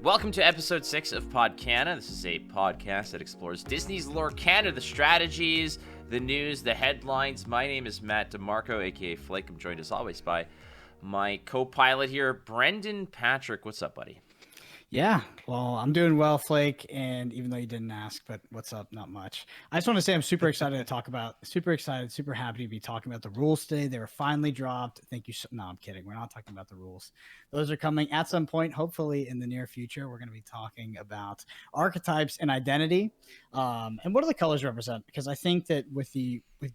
Welcome to episode 6 of Podcana. This is a podcast that explores Disney's Lorcana, the strategies, the news, the headlines. My name is Matt DiMarco, aka Flake. I'm joined as always by my co-pilot here, Brendan Patrick. What's up, buddy? Yeah, well, I'm doing well, Flake, and even though you didn't ask, but what's up? Not much. I just want to say I'm super excited to talk about, super happy to be talking about the rules today. They were finally dropped. Thank you. No, I'm kidding. We're not talking about the rules. Those are coming at some point, hopefully in the near future. We're going to be talking about archetypes and identity, and what do the colors represent? Because I think that with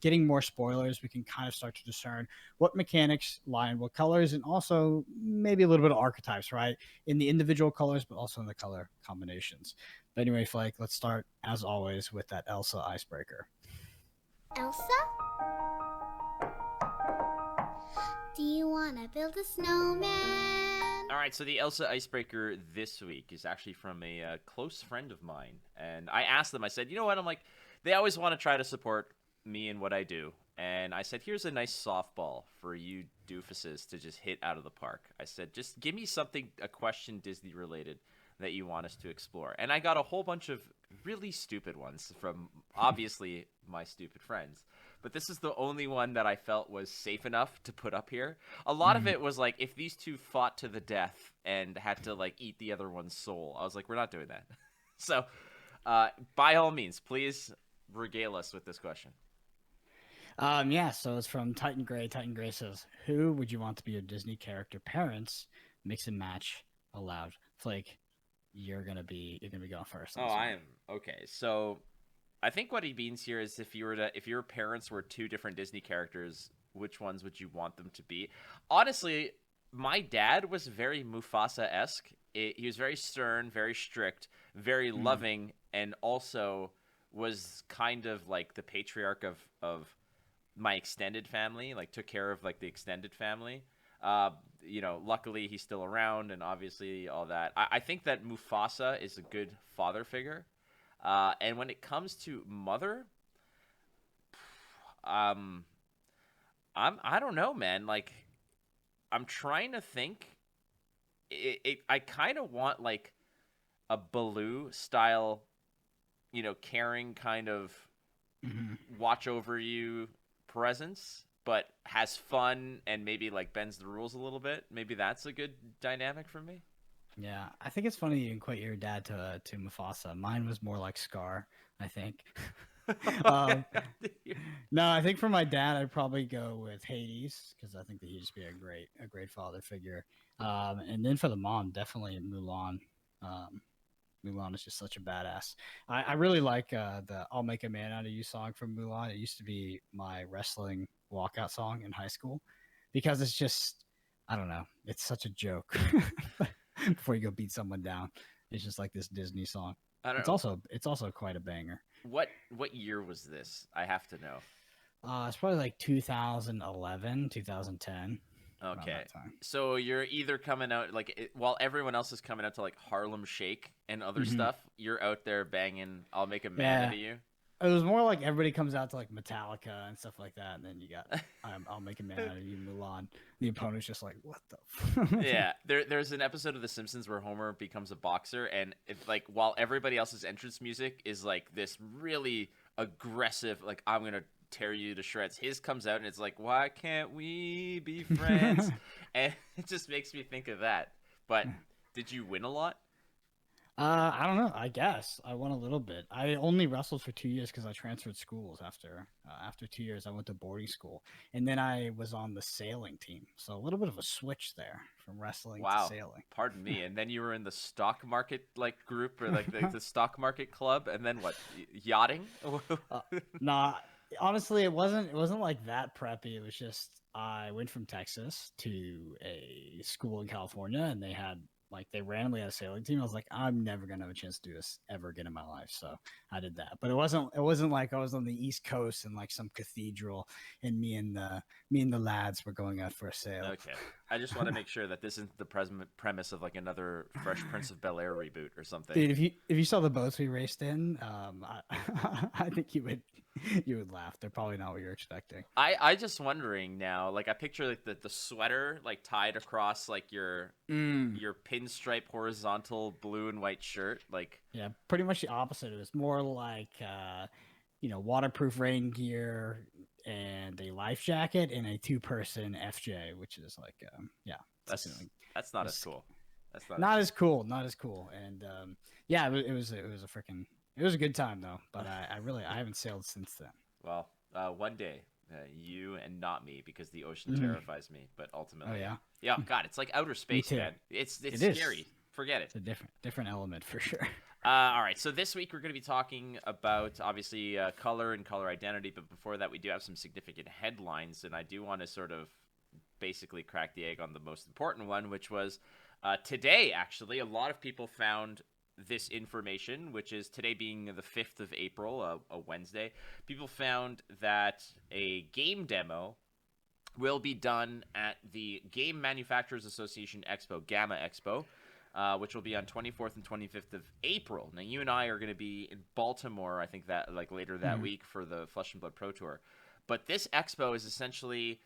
getting more spoilers, we can kind of start to discern what mechanics lie in what colors, and also maybe a little bit of archetypes, right? In the individual colors, but also in the color combinations. But anyway, Flake, let's start, as always, with that Elsa Icebreaker. Elsa? Do you want to build a snowman? All right, so the Elsa Icebreaker this week is actually from a close friend of mine. And I asked them, I said, you know what? I'm like, they always want to try to support me and what I do. And I said, here's a nice softball for you doofuses to just hit out of the park. I said, just give me something, a question Disney related that you want us to explore. And I got a whole bunch of really stupid ones from obviously my stupid friends. But this is the only one that I felt was safe enough to put up here. A lot of it was like, if these two fought to the death and had to like eat the other one's soul, I was like, we're not doing that. So by all means, please regale us with this question. So it's from Titan Gray. Titan Gray says, who would you want to be your Disney character parents? Mix and match allowed. Flake, you're gonna be going first. Oh, I am. Okay. So I think what he means here is if your parents were two different Disney characters, which ones would you want them to be? Honestly, my dad was very Mufasa-esque. He was very stern, very strict, very loving, and also was kind of like the patriarch of my extended family, like took care of like the extended family. Luckily he's still around, and obviously all that. I think that Mufasa is a good father figure. And when it comes to mother, I don't know, man. Like, I'm trying to think. I kind of want like a Baloo style, caring kind of watch over you presence, but has fun and maybe like bends the rules a little bit. Maybe that's a good dynamic for me. Yeah, I think it's funny you equate your dad to Mufasa. Mine was more like Scar, I think. No, I think for my dad, I'd probably go with Hades, because I think that he'd just be a great father figure. And then for the mom, definitely Mulan. Mulan is just such a badass. I really like the "I'll Make a Man Out of You" song from Mulan. It used to be my wrestling walkout song in high school, because it's just, I don't know, it's such a joke. Before you go beat someone down, it's just like this Disney song. It's also quite a banger. What year was this? I have to know. It's probably like 2011, 2010. Okay, so you're either coming out like while everyone else is coming out to like Harlem Shake and other stuff, you're out there banging "I'll Make a Man Out of You." It was more like everybody comes out to like Metallica and stuff like that, and then you got "I'll Make a Man Out of You," Mulan. The opponent's just like, what the? Yeah, there's an episode of The Simpsons where Homer becomes a boxer, and it's like while everybody else's entrance music is like this really aggressive, like I'm gonna tear you to shreds, his comes out and it's like, why can't we be friends? And it just makes me think of that. But did you win a lot? I don't know. I guess I won a little bit. I only wrestled for 2 years because I transferred schools after 2 years. I went to boarding school, and then I was on the sailing team. So a little bit of a switch there from wrestling to sailing. Pardon me. And then you were in the stock market like group, or like the stock market club, and then what? Yachting? Nah, honestly, it wasn't like that preppy. It was just I went from Texas to a school in California, and they randomly had a sailing team. I was like, I'm never gonna have a chance to do this ever again in my life. So I did that. But it wasn't like I was on the East Coast in like some cathedral and me and the lads were going out for a sail. Okay. I just want to make sure that this isn't the premise of like another Fresh Prince of Bel-Air reboot or something. Dude, if you saw the boats we raced in, I think you would You would laugh. They're probably not what you're expecting. I just wondering now, like I picture like the sweater like tied across like your pinstripe horizontal blue and white shirt, like Yeah, pretty much the opposite. It was more like waterproof rain gear and a life jacket and a two-person FJ, which is like that's something like that's not as it's cool. That's not not as cool, not as cool. And yeah, it was a good time though. But I haven't sailed since then. well, one day, you and not me, because the ocean Mhm. terrifies me. But ultimately, Oh yeah, yeah, God, it's like outer space, too. man. It's It is. scary. Forget it. It's a different element for sure. All right, so this week we're going to be talking about obviously color and color identity, but before that, we do have some significant headlines, and I do want to sort of basically crack the egg on the most important one, which was today. Actually, a lot of people found this information, which is today being the 5th of April, a Wednesday. People found that a game demo will be done at the Game Manufacturers Association Expo, Gamma Expo, which will be on 24th and 25th of April. Now, you and I are going to be in Baltimore, I think that like later that week for the Flesh and Blood Pro Tour. But this expo is essentially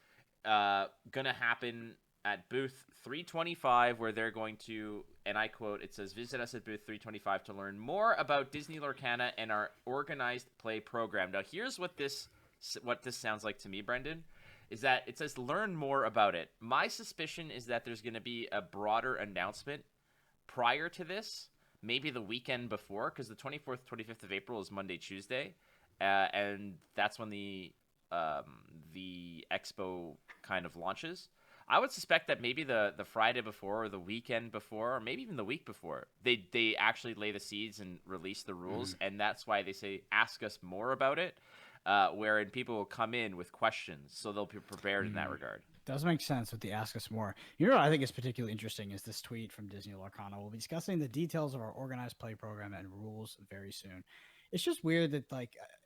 going to happen at booth 325, where they're going to, and I quote, it says, visit us at booth 325 to learn more about Disney Lorcana and our organized play program. Now, here's what this sounds like to me, Brendan, is that it says learn more about it. My suspicion is that there's going to be a broader announcement prior to this, maybe the weekend before, because the 24th, 25th of April is Monday, Tuesday, and that's when the expo kind of launches. I would suspect that maybe the Friday before or the weekend before, or maybe even the week before, they actually lay the seeds and release the rules, and that's why they say ask us more about it, wherein people will come in with questions, so they'll be prepared in that regard. Does make sense with the ask us more. You know what I think is particularly interesting is this tweet from Disney Lorcana. We'll be discussing the details of our organized play program and rules very soon. It's just weird that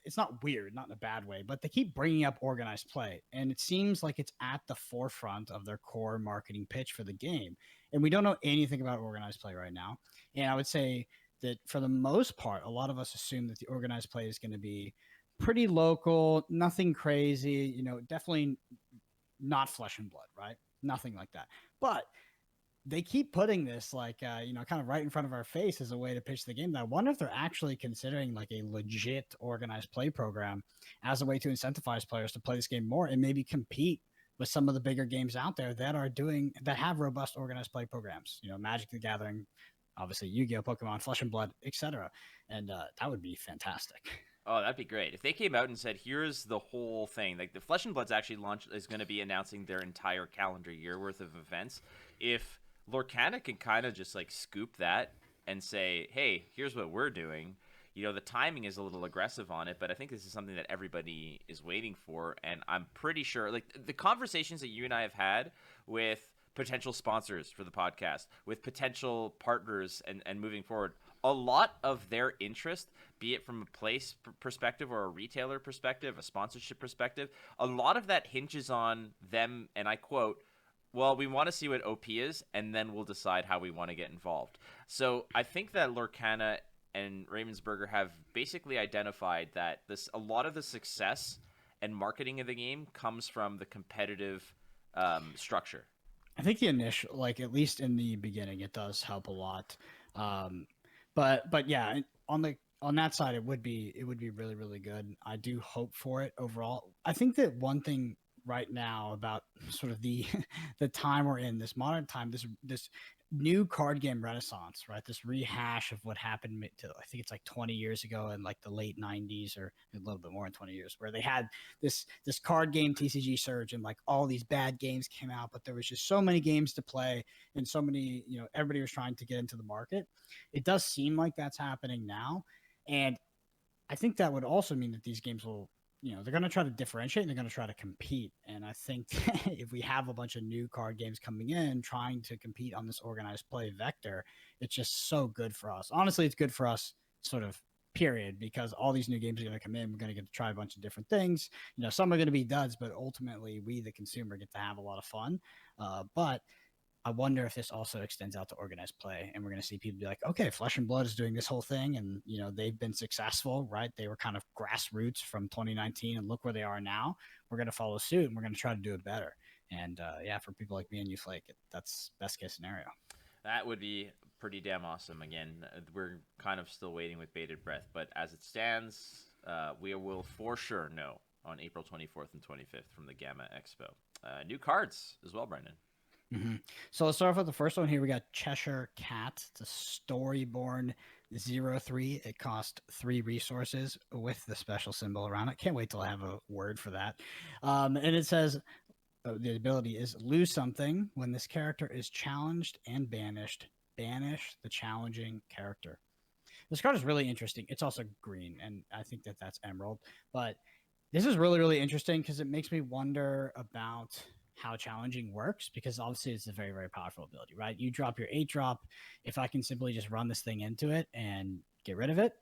it's not weird, not in a bad way, but they keep bringing up organized play, and it seems like it's at the forefront of their core marketing pitch for the game. And we don't know anything about organized play right now. And I would say that for the most part, a lot of us assume that the organized play is going to be pretty local, nothing crazy, definitely not flesh and blood, right? Nothing like that. But they keep putting this kind of right in front of our face as a way to pitch the game. I wonder if they're actually considering like a legit organized play program as a way to incentivize players to play this game more and maybe compete with some of the bigger games out there that have robust organized play programs. Magic the Gathering, obviously Yu-Gi-Oh, Pokemon, Flesh and Blood, etc. And that would be fantastic. Oh, that'd be great. If they came out and said, here's the whole thing. Like, the Flesh and Blood's actually is going to be announcing their entire calendar year worth of events. If Lorcana can kind of just, like, scoop that and say, hey, here's what we're doing. The timing is a little aggressive on it, but I think this is something that everybody is waiting for. And I'm pretty sure, like, the conversations that you and I have had with potential sponsors for the podcast, with potential partners and moving forward, a lot of their interest, be it from a place perspective or a retailer perspective, a sponsorship perspective, a lot of that hinges on them, and I quote, well, we want to see what OP is, and then we'll decide how we want to get involved. So I think that Lorcana and Ravensburger have basically identified that a lot of the success and marketing of the game comes from the competitive structure. I think the initial, like at least in the beginning, it does help a lot. But yeah, on that side, it would be really, really good. I do hope for it overall. I think that one thing right now about sort of the the time we're in, this modern time, this new card game renaissance, right? This rehash of what happened to, I think it's like 20 years ago in like the late 90s or a little bit more than 20 years, where they had this card game TCG surge and like all these bad games came out, but there was just so many games to play and so many, everybody was trying to get into the market. It does seem like that's happening now. And I think that would also mean that these games will, they're going to try to differentiate and they're going to try to compete. And I think if we have a bunch of new card games coming in trying to compete on this organized play vector, it's just so good for us. Honestly, it's good for us sort of period, because all these new games are going to come in. We're going to get to try a bunch of different things. Some are going to be duds, but ultimately we, the consumer, get to have a lot of fun. But I wonder if this also extends out to organized play, and we're going to see people be like, okay, Flesh and Blood is doing this whole thing, and they've been successful, right? They were kind of grassroots from 2019, and look where they are now. We're going to follow suit, and we're going to try to do it better. And for people like me and you, Flake, that's best case scenario. That would be pretty damn awesome. Again, we're kind of still waiting with bated breath, but as it stands, we will for sure know on April 24th and 25th from the Gamma Expo. New cards as well, Brendan. Mm-hmm. So let's start off with the first one here. We got Cheshire Cat. It's a Storyborn 0/3. It cost 3 resources with the special symbol around it. Can't wait till I have a word for that. And it says the ability is lose something. When this character is challenged and banished, banish the challenging character. This card is really interesting. It's also green, and I think that's Emerald. But this is really, really interesting because it makes me wonder about how challenging works, because obviously it's a very, very powerful ability, right? You drop your 8-drop. If I can simply just run this thing into it and get rid of it,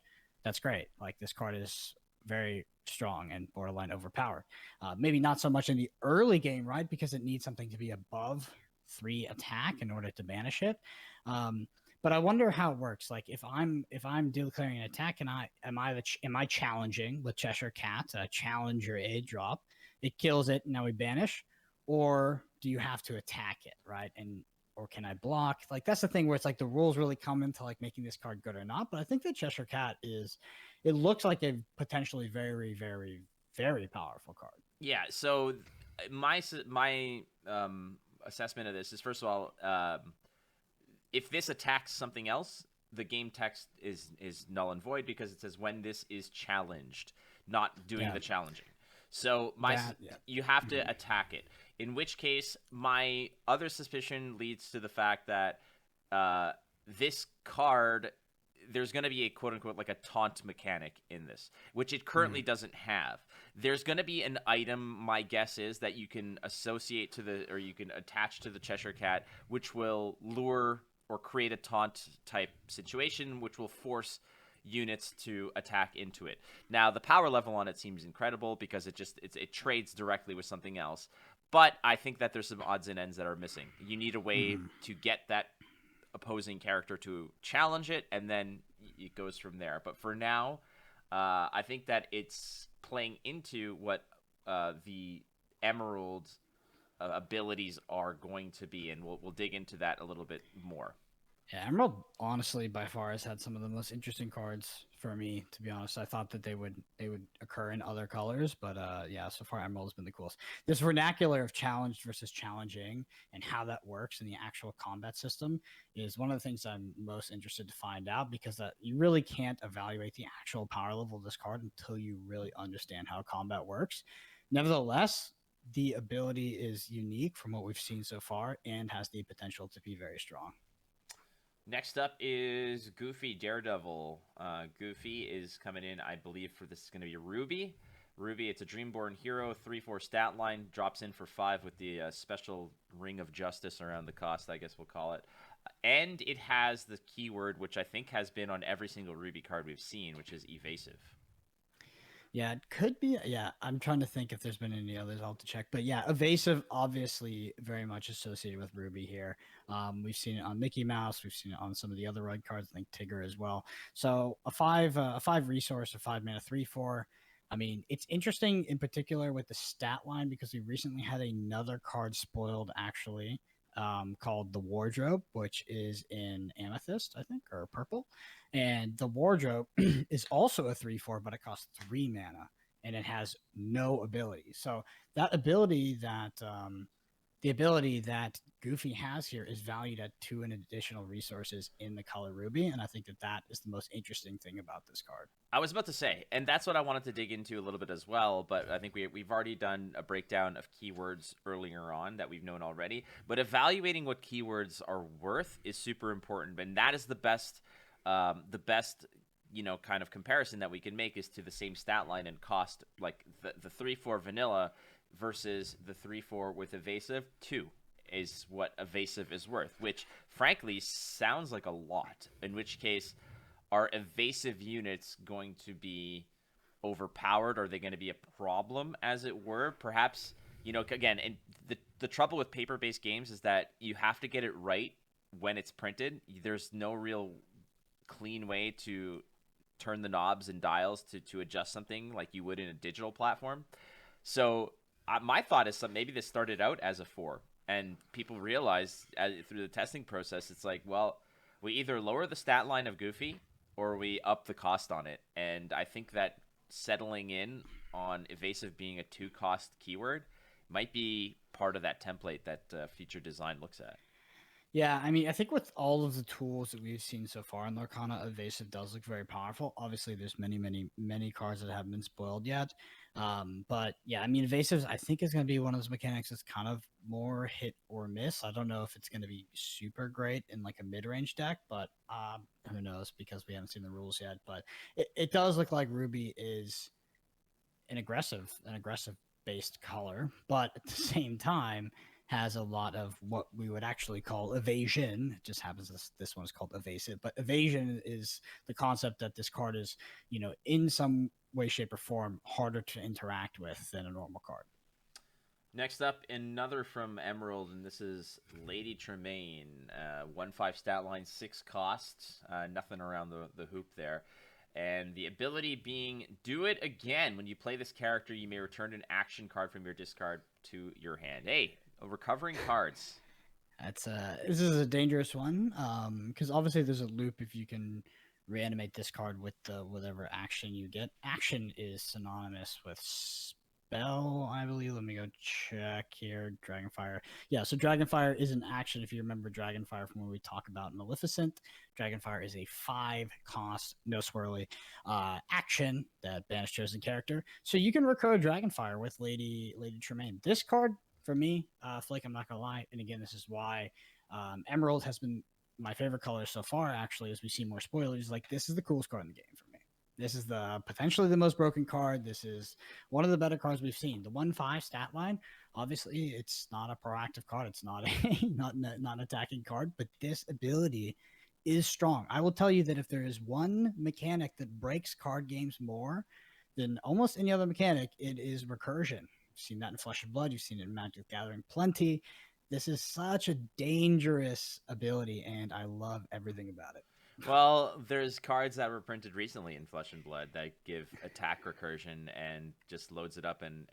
that's great. Like, this card is very strong and borderline overpowered. Maybe not so much in the early game, right? Because it needs something to be above 3 attack in order to banish it. But I wonder how it works. Like, if I'm declaring an attack, and am I challenging with Cheshire Cat? Challenge your 8-drop. It kills it, and now we banish. Or do you have to attack it, right? Or can I block? Like, that's the thing where it's like the rules really come into like making this card good or not. But I think that Cheshire Cat it looks like a potentially very, very, very powerful card. Yeah. So my assessment of this is, first of all, if this attacks something else, the game text is null and void, because it says when this is challenged, not doing the challenging. So you have to attack it. In which case, my other suspicion leads to the fact that this card, there's going to be a quote-unquote like a taunt mechanic in this, which it currently doesn't have. There's going to be an item, my guess is, that you can associate or you can attach to the Cheshire Cat, which will lure or create a taunt type situation, which will force units to attack into it. Now, the power level on it seems incredible because it trades directly with something else. But I think that there's some odds and ends that are missing. You need a way to get that opposing character to challenge it, and then it goes from there. But for now, I think that it's playing into what the Emerald abilities are going to be, and we'll dig into that a little bit more. Yeah, Emerald, honestly, by far has had some of the most interesting cards for me, to be honest. I thought that they would occur in other colors, but so far Emerald has been the coolest. This vernacular of challenged versus challenging and how that works in the actual combat system is one of the things I'm most interested to find out, because you really can't evaluate the actual power level of this card until you really understand how combat works. Nevertheless, the ability is unique from what we've seen so far and has the potential to be very strong. Next up is Goofy Daredevil. Goofy is coming in, I believe, for this is going to be Ruby. Ruby, it's a Dreamborn hero, 3/4 stat line, drops in for 5 with the special Ring of Justice around the cost, I guess we'll call it. And it has the keyword, which I think has been on every single Ruby card we've seen, which is evasive. Yeah, it could be. Yeah, I'm trying to think if there's been any others. I'll have to check. But yeah, evasive, obviously very much associated with Ruby here. We've seen it on Mickey Mouse. We've seen it on some of the other red cards, I think Tigger as well. So a 5 resource, a 5 mana 3/4. I mean, it's interesting in particular with the stat line, because we recently had another card spoiled, actually, called the Wardrobe, which is in Amethyst, I think, or purple. And the Wardrobe is also a 3/4, but it costs 3 mana, and it has no ability. So that ability the ability that Goofy has here is valued at 2 additional resources in the color Ruby, and I think that is the most interesting thing about this card. I was about to say, and that's what I wanted to dig into a little bit as well, but I think we've already done a breakdown of keywords earlier on that we've known already, but evaluating what keywords are worth is super important, and that is the best kind of comparison that we can make is to the same stat line and cost, like the 3/4 vanilla versus the 3/4 with evasive. 2 is what evasive is worth, which frankly sounds like a lot, in which case are evasive units going to be overpowered? Are they going to be a problem, as it were? Perhaps, again, and the trouble with paper-based games is that you have to get it right when it's printed. There's no real clean way to turn the knobs and dials to adjust something like you would in a digital platform. So my thought is maybe this started out as a 4, and people realized through the testing process, it's like, well, we either lower the stat line of Goofy or we up the cost on it. And I think that settling in on evasive being a 2-cost keyword might be part of that template that future design looks at. Yeah, I mean, I think with all of the tools that we've seen so far in Lorcana, evasive does look very powerful. Obviously, there's many cards that haven't been spoiled yet. But yeah, I mean, evasive, I think, is going to be one of those mechanics that's kind of more hit or miss. I don't know if it's going to be super great in like a mid-range deck, but who knows, because we haven't seen the rules yet. But it does look like Ruby is an aggressive based color, but at the same time has a lot of what we would actually call evasion. It just happens this one is called evasive, but evasion is the concept that this card is, in some way, shape, or form harder to interact with than a normal card. Next up, another from Emerald, and this is Lady Tremaine. 1/5 stat line, 6 costs. Nothing around the hoop there. And the ability being, do it again. When you play this character, you may return an action card from your discard to your hand. Hey, recovering cards. This is a dangerous one, because obviously there's a loop if you can reanimate this card with whatever action you get. Action is synonymous with spell, I believe. Let me go check here. Dragonfire. Yeah, so Dragonfire is an action. If you remember Dragonfire from when we talk about Maleficent, Dragonfire is a 5-cost, no swirly, action that banish chosen character. So you can recur Dragonfire with Lady Tremaine. This card, for me, Flake, I'm not gonna lie, and again, this is why Emerald has been my favorite color so far. Actually, as we see more spoilers, like this is the coolest card in the game for me. This is the potentially the most broken card. This is one of the better cards we've seen. The 1/5 stat line, obviously, it's not a proactive card. It's not a not an attacking card, but this ability is strong. I will tell you that if there is one mechanic that breaks card games more than almost any other mechanic, it is recursion. You've seen that in Flesh and Blood. You've seen it in Magic the Gathering plenty. This is such a dangerous ability, and I love everything about it. Well, there's cards that were printed recently in Flesh and Blood that give attack recursion and just loads it up, and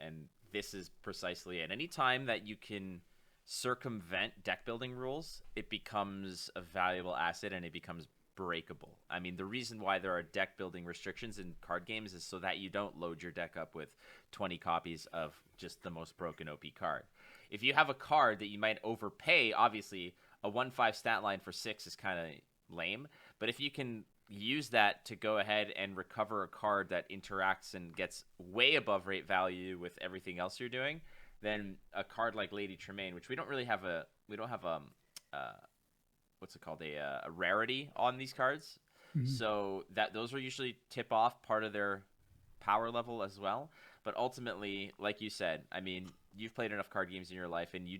this is precisely it. Anytime that you can circumvent deck building rules, it becomes a valuable asset and it becomes breakable. I mean, the reason why there are deck building restrictions in card games is so that you don't load your deck up with 20 copies of just the most broken OP card. If you have a card that you might overpay, obviously a 1/5 stat line for 6 is kind of lame, but if you can use that to go ahead and recover a card that interacts and gets way above rate value with everything else you're doing, then a card like Lady Tremaine, which we don't have what's it called, a rarity on these cards, so that those will usually tip off part of their power level as well. But ultimately, like you said, I mean, you've played enough card games in your life, and you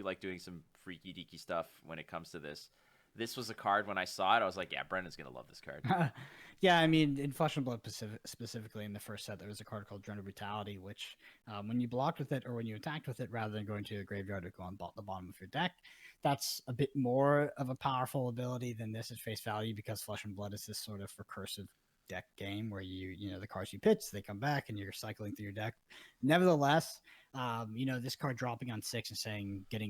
like doing some freaky deaky stuff when it comes to this. This was a card, when I saw it, I was like, yeah, Brendan's going to love this card. Yeah, I mean, in Flesh and Blood specifically in the first set, there was a card called Drone of Brutality, which when you blocked with it or when you attacked with it, rather than going to a graveyard or go on the bottom of your deck, that's a bit more of a powerful ability than this at face value, because Flesh and Blood is this sort of recursive deck game where the cards you pitch, they come back and you're cycling through your deck. Nevertheless, this card dropping on 6 and saying get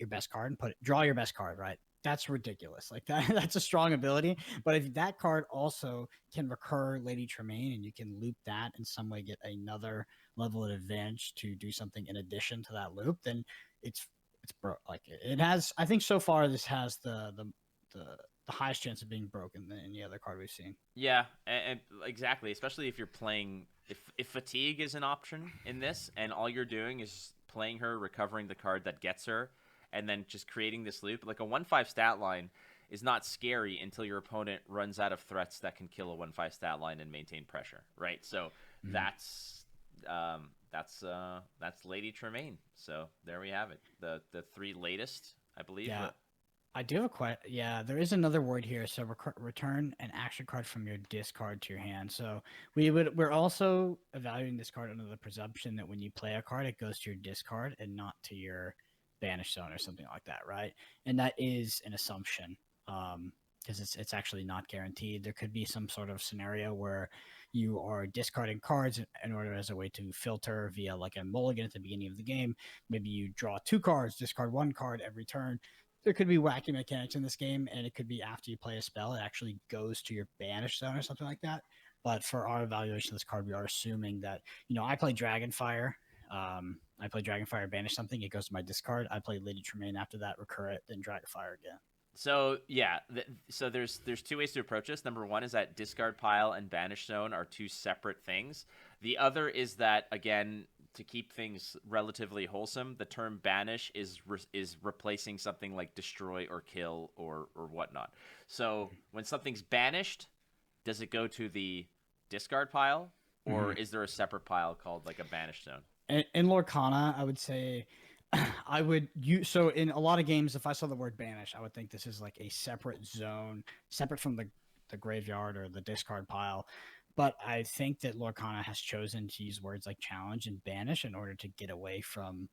your best card and draw your best card, right? That's ridiculous. Like that's a strong ability. But if that card also can recur Lady Tremaine and you can loop that in some way, get another level of advantage to do something in addition to that loop, then it's like it has. I think so far this has the highest chance of being broken than any other card we've seen. Yeah, and exactly. Especially if you're playing, if fatigue is an option in this, and all you're doing is playing her, recovering the card that gets her, and then just creating this loop. Like a 1/5 stat line is not scary until your opponent runs out of threats that can kill a 1/5 stat line and maintain pressure, right? So that's Lady Tremaine. So there we have it. The 3 latest, I believe. Yeah. I do have a question. Yeah, there is another word here. So return an action card from your discard to your hand. So we're also evaluating this card under the presumption that when you play a card, it goes to your discard and not to your banish zone or something like that, right? And that is an assumption. Because it's actually not guaranteed. There could be some sort of scenario where you are discarding cards in order as a way to filter via like a mulligan at the beginning of the game. Maybe you draw 2 cards, discard 1 card every turn. There could be wacky mechanics in this game, and it could be after you play a spell, it actually goes to your banish zone or something like that. But for our evaluation of this card, we are assuming that, I play Dragonfire. I play Dragonfire, banish something, it goes to my discard. I play Lady Tremaine after that, recur it, then Dragonfire again. So yeah, so there's 2 ways to approach this. Number one is that discard pile and banish zone are 2 separate things. The other is that, again, to keep things relatively wholesome, the term banish is replacing something like destroy or kill or whatnot. So when something's banished, does it go to the discard pile, or is there a separate pile called like a banish zone? In Lorcana, I would say I would use, so in a lot of games, if I saw the word banish, I would think this is like a separate zone, separate from the graveyard or the discard pile. But I think that Lorcana has chosen to use words like challenge and banish in order to get away from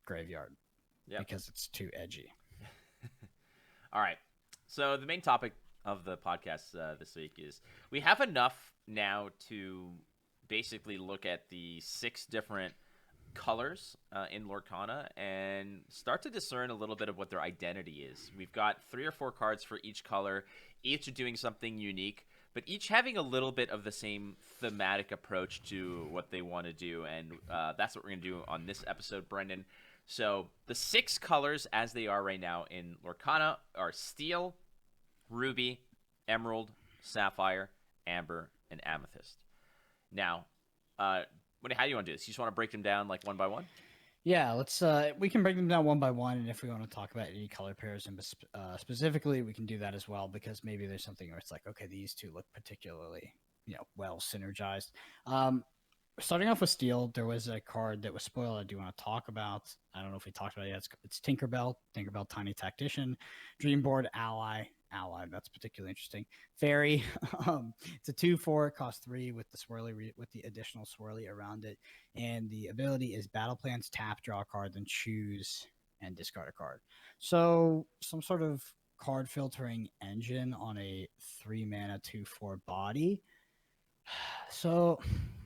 graveyard, because it's too edgy. All right. So the main topic of the podcast this week is we have enough now to basically look at the 6 different colors in Lorcana and start to discern a little bit of what their identity is. We've got 3 or 4 cards for each color. Each are doing something unique, but each having a little bit of the same thematic approach to what they want to do, and that's what we're going to do on this episode, Brendan. So the 6 colors as they are right now in Lorcana are Steel, Ruby, Emerald, Sapphire, Amber, and Amethyst. Now, how do you want to do this? You just want to break them down like one by one? Yeah, let's. We can break them down one by one, and if we want to talk about any color pairs and specifically, we can do that as well, because maybe there's something where it's like, okay, these 2 look particularly, well synergized. Starting off with Steel, there was a card that was spoiled I do want to talk about. I don't know if we talked about it yet. It's Tinkerbell, Tiny Tactician, Dreamboard, Ally. That's particularly interesting. Fairy, it's a 2/4, it costs 3 with the swirly with the additional swirly around it, and the ability is battle plans, tap, draw a card, then choose and discard a card. So some sort of card filtering engine on a 3 mana 2/4 body. So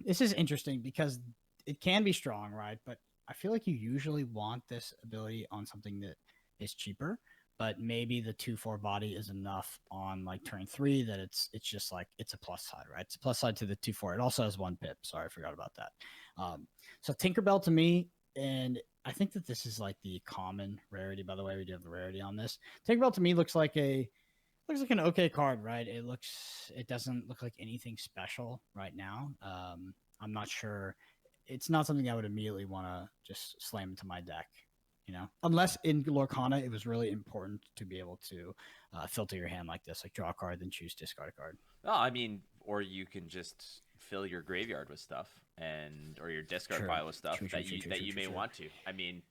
this is interesting because it can be strong, right? But I feel like you usually want this ability on something that is cheaper. But maybe the 2/4 body is enough on like turn 3 that it's just like it's a plus side, right? It's a plus side to the 2/4. It also has 1 pip. Sorry, I forgot about that. So Tinkerbell to me, and I think that this is like the common rarity. By the way, we do have the rarity on this. Tinkerbell to me looks like an okay card, right? It doesn't look like anything special right now. I'm not sure. It's not something I would immediately want to just slam into my deck. Unless in Lorcana it was really important to be able to filter your hand like this, like draw a card, then choose discard a card. Well, I mean, or you can just fill your graveyard with stuff or your discard pile with stuff that you may want to. I mean,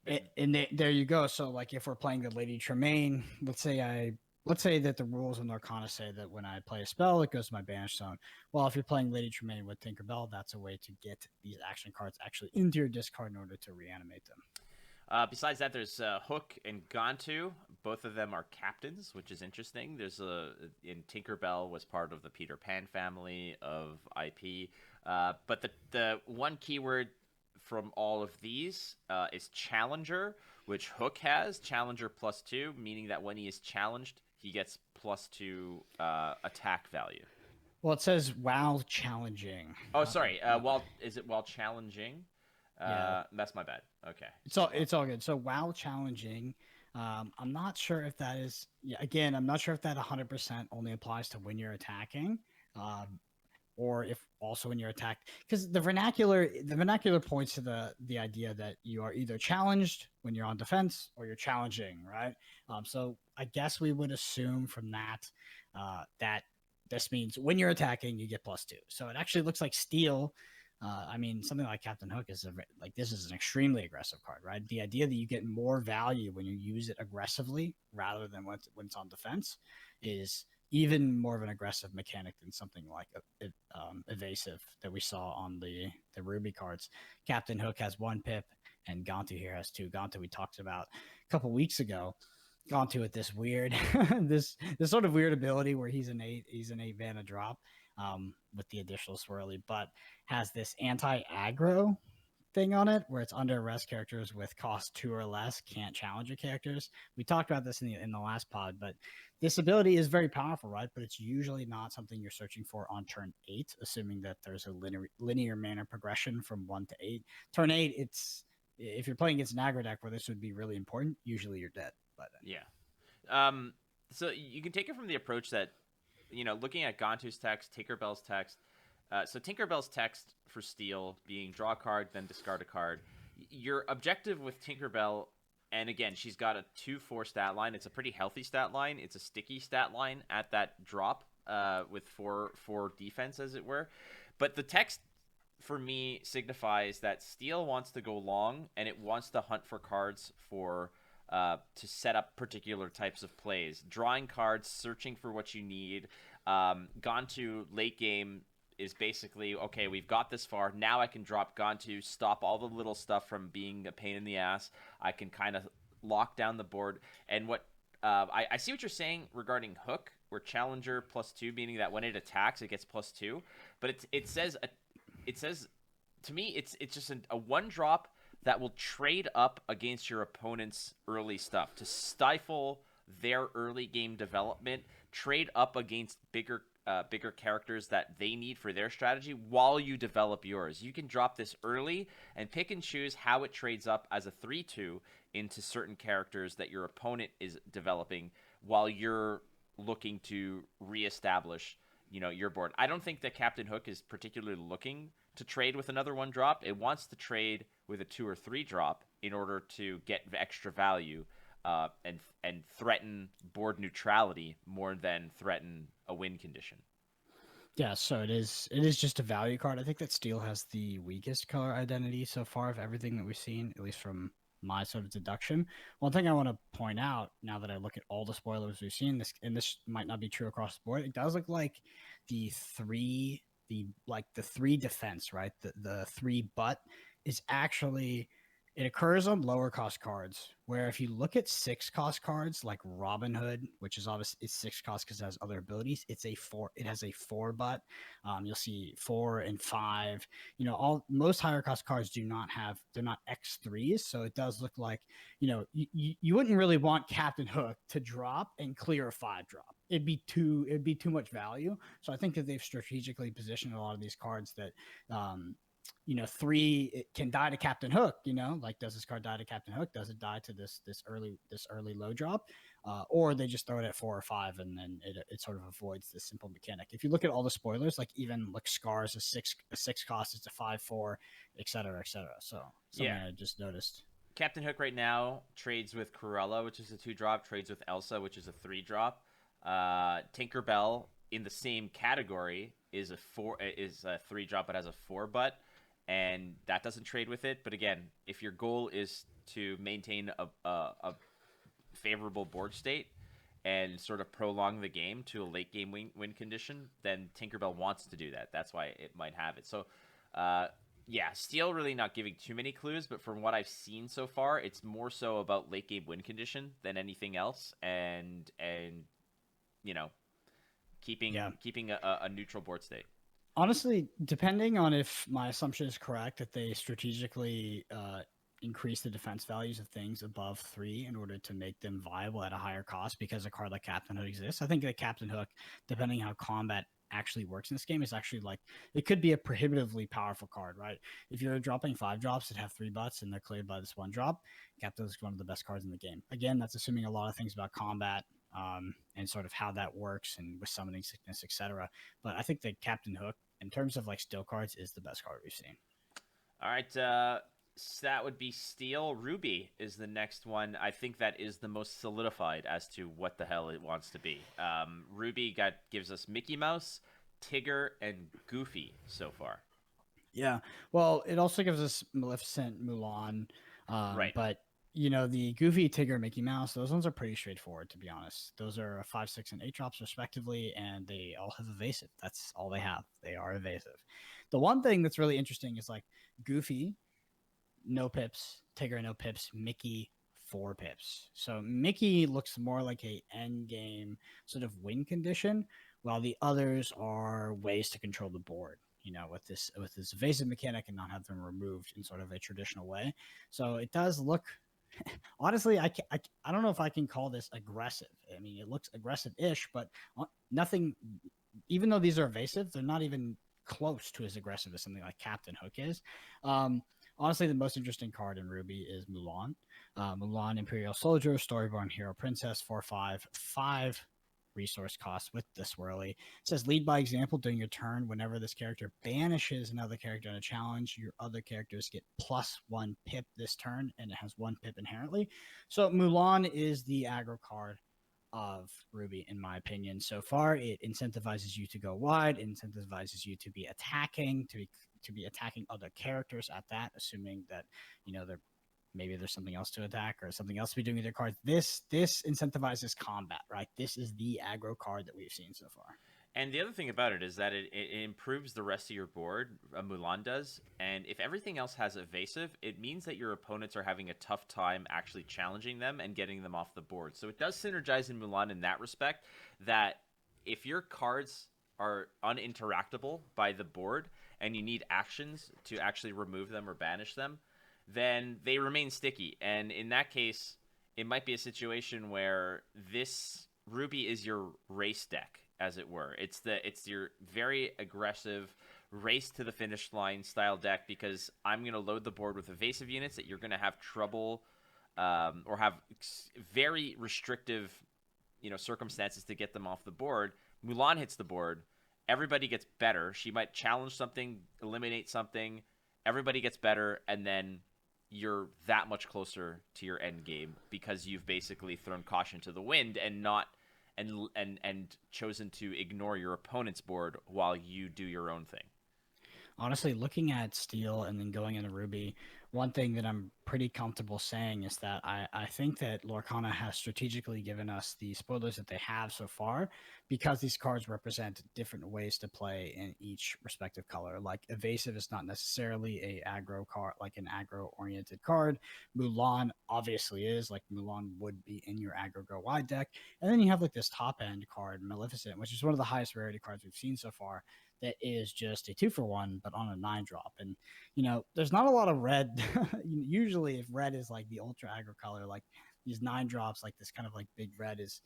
there you go. So like if we're playing the Lady Tremaine, let's say that the rules in Lorcana say that when I play a spell, it goes to my banish zone. Well, if you're playing Lady Tremaine with Tinkerbell, that's a way to get these action cards actually into your discard in order to reanimate them. Besides that, there's Hook and Gantu. Both of them are captains, which is interesting. In Tinkerbell was part of the Peter Pan family of IP. But the one keyword from all of these is Challenger, which Hook has. Challenger +2, meaning that when he is challenged, he gets +2 attack value. Well, it says while challenging. Oh, sorry. Is it while challenging? Yeah. That's my bad. Okay. It's all good. So while challenging, I'm not sure if that is. Again, I'm not sure if that 100% only applies to when you're attacking, or if also when you're attacked. Because the vernacular points to the idea that you are either challenged when you're on defense or you're challenging, right? So I guess we would assume from that that this means when you're attacking, you get +2. So it actually looks like Steel. I mean, something like Captain Hook is like this is an extremely aggressive card, right? The idea that you get more value when you use it aggressively rather than when it's on defense is even more of an aggressive mechanic than something like evasive that we saw on the Ruby cards. Captain Hook has 1 pip, and Gantu here has 2. Gantu we talked about a couple weeks ago. Gantu with this weird, this sort of weird ability where he's an 8 mana drop with the additional swirly, but has this anti-aggro thing on it where it's under arrest. Characters with cost 2 or less can't challenge your characters. We talked about this in the last pod, but this ability is very powerful, right? But it's usually not something you're searching for on turn 8, assuming that there's a linear mana progression from 1 to 8. Turn 8, it's if you're playing against an aggro deck where this would be really important, usually you're dead by then. Yeah. So you can take it from the approach that, looking at Gantu's text, Tinkerbell's text. So Tinkerbell's text for Steel being draw a card, then discard a card. Your objective with Tinkerbell, and again, she's got a 2/4 stat line. It's a pretty healthy stat line. It's a sticky stat line at that drop with 4 defense, as it were. But the text, for me, signifies that Steel wants to go long, and it wants to hunt for cards to set up particular types of plays. Drawing cards, searching for what you need. Gantu late game is basically, okay, we've got this far. Now I can drop Gantu, stop all the little stuff from being a pain in the ass. I can kind of lock down the board. And what I see what you're saying regarding Hook, where Challenger +2, meaning that when it attacks, it gets +2. But it says to me, it's just a 1-drop that will trade up against your opponent's early stuff to stifle their early game development, trade up against bigger characters that they need for their strategy while you develop yours. You can drop this early and pick and choose how it trades up as a 3/2 into certain characters that your opponent is developing while you're looking to reestablish, your board. I don't think that Captain Hook is particularly looking to trade with another 1-drop. It wants to trade with a 2 or 3-drop in order to get extra value and threaten board neutrality more than threaten a win condition. Yeah, so it is just a value card. I think that Steel has the weakest color identity so far of everything that we've seen, at least from my sort of deduction. One thing I want to point out now that I look at all the spoilers we've seen, this might not be true across the board. It does look like the 3 defense, right? The 3 butt is actually, it occurs on lower cost cards, where if you look at 6 cost cards like Robin Hood, which is obviously it's 6 cost because it has other abilities, it has a 4 butt. You'll see 4 and 5. Most higher cost cards they're not X3s, so it does look like, you wouldn't really want Captain Hook to drop and clear a 5-drop. It'd be too much value. So I think that they've strategically positioned a lot of these cards that 3, it can die to Captain Hook, like, does this card die to Captain Hook? Does it die to this early low drop? Or they just throw it at 4 or 5 and then it sort of avoids this simple mechanic. If you look at all the spoilers, like even like Scar's a 6 cost, it's a 5/4, etc. So something I just noticed. Captain Hook right now trades with Cruella, which is a 2-drop, trades with Elsa, which is a 3-drop. Tinkerbell in the same category is a 3-drop but has a 4 butt, and that doesn't trade with it. But again, if your goal is to maintain a favorable board state and sort of prolong the game to a late game win condition, then Tinkerbell wants to do that. That's why it might have it. So Steel really not giving too many clues, but from what I've seen so far, it's more so about late game win condition than anything else, and keeping a neutral board state. Honestly, depending on if my assumption is correct that they strategically increase the defense values of things above 3 in order to make them viable at a higher cost because a card like Captain Hook exists. I think that Captain Hook, depending on how combat actually works in this game, is actually like, it could be a prohibitively powerful card, right? If you're dropping 5-drops that have 3 butts and they're cleared by this 1-drop, Captain Hook is one of the best cards in the game. Again, that's assuming a lot of things about combat and sort of how that works and with summoning sickness, etc. But I think that Captain Hook, in terms of like Steel cards, is the best card we've seen. All right, so that would be Steel. Ruby is the next one. I think that is the most solidified as to what the hell it wants to be. Ruby gives us Mickey Mouse, Tigger, and Goofy so far. Yeah. Well, it also gives us Maleficent, Mulan, Right. but the Goofy, Tigger, Mickey Mouse, those ones are pretty straightforward, to be honest. Those are 5, 6, and 8 drops respectively, and they all have evasive. That's all they have. They are evasive. The one thing that's really interesting is like Goofy, no pips, Tigger, no pips, Mickey, 4 pips. So Mickey looks more like a end game sort of win condition, while the others are ways to control the board. With this evasive mechanic and not have them removed in sort of a traditional way. So it does look. Honestly, I don't know if I can call this aggressive. I mean, it looks aggressive-ish, but nothing. Even though these are evasive, they're not even close to as aggressive as something like Captain Hook is. Honestly, the most interesting card in Ruby is Mulan. Mulan, Imperial Soldier, Storyborn Hero Princess, 4/5, 5 resource cost with the swirly. It says lead by example during your turn. Whenever this character banishes another character in a challenge, your other characters get +1 pip this turn, and it has 1 pip inherently. So Mulan is the aggro card of Ruby, in my opinion. So far, it incentivizes you to go wide, it incentivizes you to be attacking, to be attacking other characters at that, assuming that they're maybe there's something else to attack or something else to be doing with their cards. This incentivizes combat, right? This is the aggro card that we've seen so far. And the other thing about it is that it improves the rest of your board, Mulan does. And if everything else has evasive, it means that your opponents are having a tough time actually challenging them and getting them off the board. So it does synergize in Mulan in that respect, that if your cards are uninteractable by the board and you need actions to actually remove them or banish them, then they remain sticky. And in that case, it might be a situation where this Ruby is your race deck, as it were. It's your very aggressive race to the finish line style deck, because I'm going to load the board with evasive units that you're going to have trouble or have very restrictive circumstances to get them off the board. Mulan hits the board, everybody gets better. She might challenge something, eliminate something, everybody gets better, and then you're that much closer to your end game because you've basically thrown caution to the wind and not and chosen to ignore your opponent's board while you do your own thing. Honestly, looking at Steel and then going into Ruby, one thing that I'm pretty comfortable saying is that I think that Lorcana has strategically given us the spoilers that they have so far, because these cards represent different ways to play in each respective color. Like Evasive is not necessarily a aggro card, like an aggro oriented card. Mulan obviously is, like Mulan would be in your aggro go wide deck. And then you have like this top end card, Maleficent, which is one of the highest rarity cards we've seen so far, that is just a 2-for-1, but on a 9 drop. And there's not a lot of red. Usually, if red is like the ultra aggro color, like these 9 drops, like this kind of like big red is,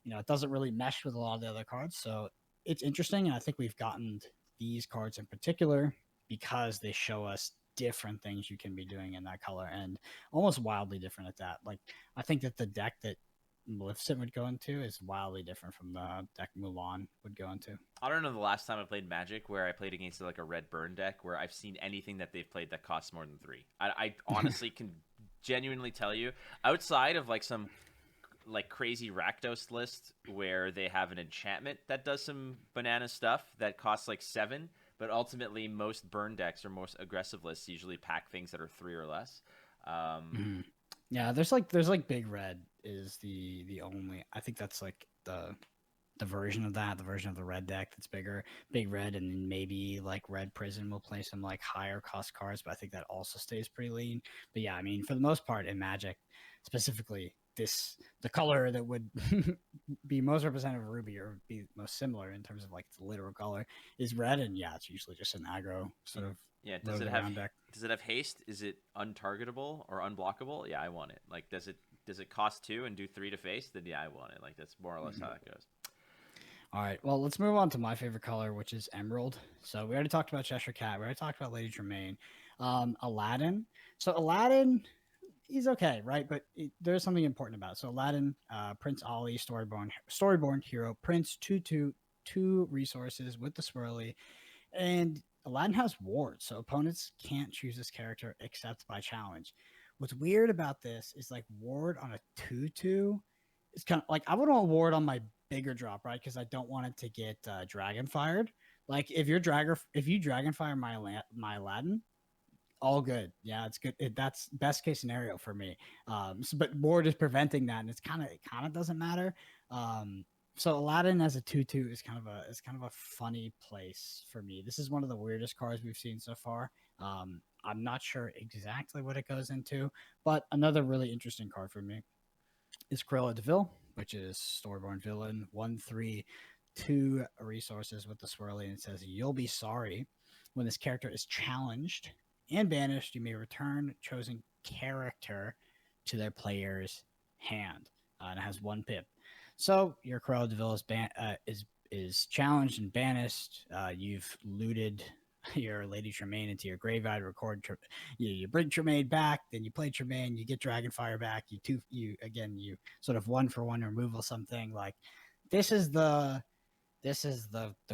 it doesn't really mesh with a lot of the other cards. So it's interesting, and I think we've gotten these cards in particular because they show us different things you can be doing in that color, and almost wildly different at that. Like I think that the deck that Maleficent would go into is wildly different from the deck Mulan would go into. I don't know the last time I played Magic where I played against like a red burn deck where I've seen anything that they've played that costs more than 3. I honestly can genuinely tell you, outside of like some like crazy Rakdos list where they have an enchantment that does some banana stuff that costs like 7, but ultimately most burn decks or most aggressive lists usually pack things that are 3 or less. Yeah, there's like Big Red is the only, I think that's like the version of that, the version of the red deck that's bigger, Big Red, and then maybe like Red Prison will play some like higher cost cards, but I think that also stays pretty lean. But yeah, I mean, for the most part in Magic, specifically the color that would be most representative of Ruby or be most similar in terms of like the literal color is red, and yeah, it's usually just an aggro sort of. Yeah, does it have haste? Is it untargetable or unblockable? Yeah, I want it. Like, does it cost 2 and do 3 to face? Then yeah, I want it. Like, that's more or less how it goes. All right, well, let's move on to my favorite color, which is Emerald. So we already talked about Cheshire Cat. We already talked about Lady Tremaine. Aladdin. So Aladdin, he's okay, right? But there's something important about it. So Aladdin, Prince Ali, storyborn hero, Prince, 2/2 resources with the swirly, and Aladdin has wards, so opponents can't choose this character except by challenge. What's weird about this is like ward on a 2/2. It's kind of like I would want ward on my bigger drop, right? Because I don't want it to get dragon fired. Like if you Dragonfire my Aladdin, all good. Yeah, it's good. That's best case scenario for me. But Ward is preventing that, and it kind of doesn't matter. So Aladdin as a 2/2 is kind of a funny place for me. This is one of the weirdest cards we've seen so far. I'm not sure exactly what it goes into, but another really interesting card for me is Cruella de Vil, which is Storyborn Villain, 1/3, 2 resources with the swirly, and it says you'll be sorry. When this character is challenged and banished, you may return chosen character to their player's hand. And it has 1 pip. So your Cruella de Vil is challenged and banished. You've looted your Lady Tremaine into your graveyard, you bring Tremaine back, then you play Tremaine, you get Dragonfire back, you sort of 1-for-1 removal something. Like this is the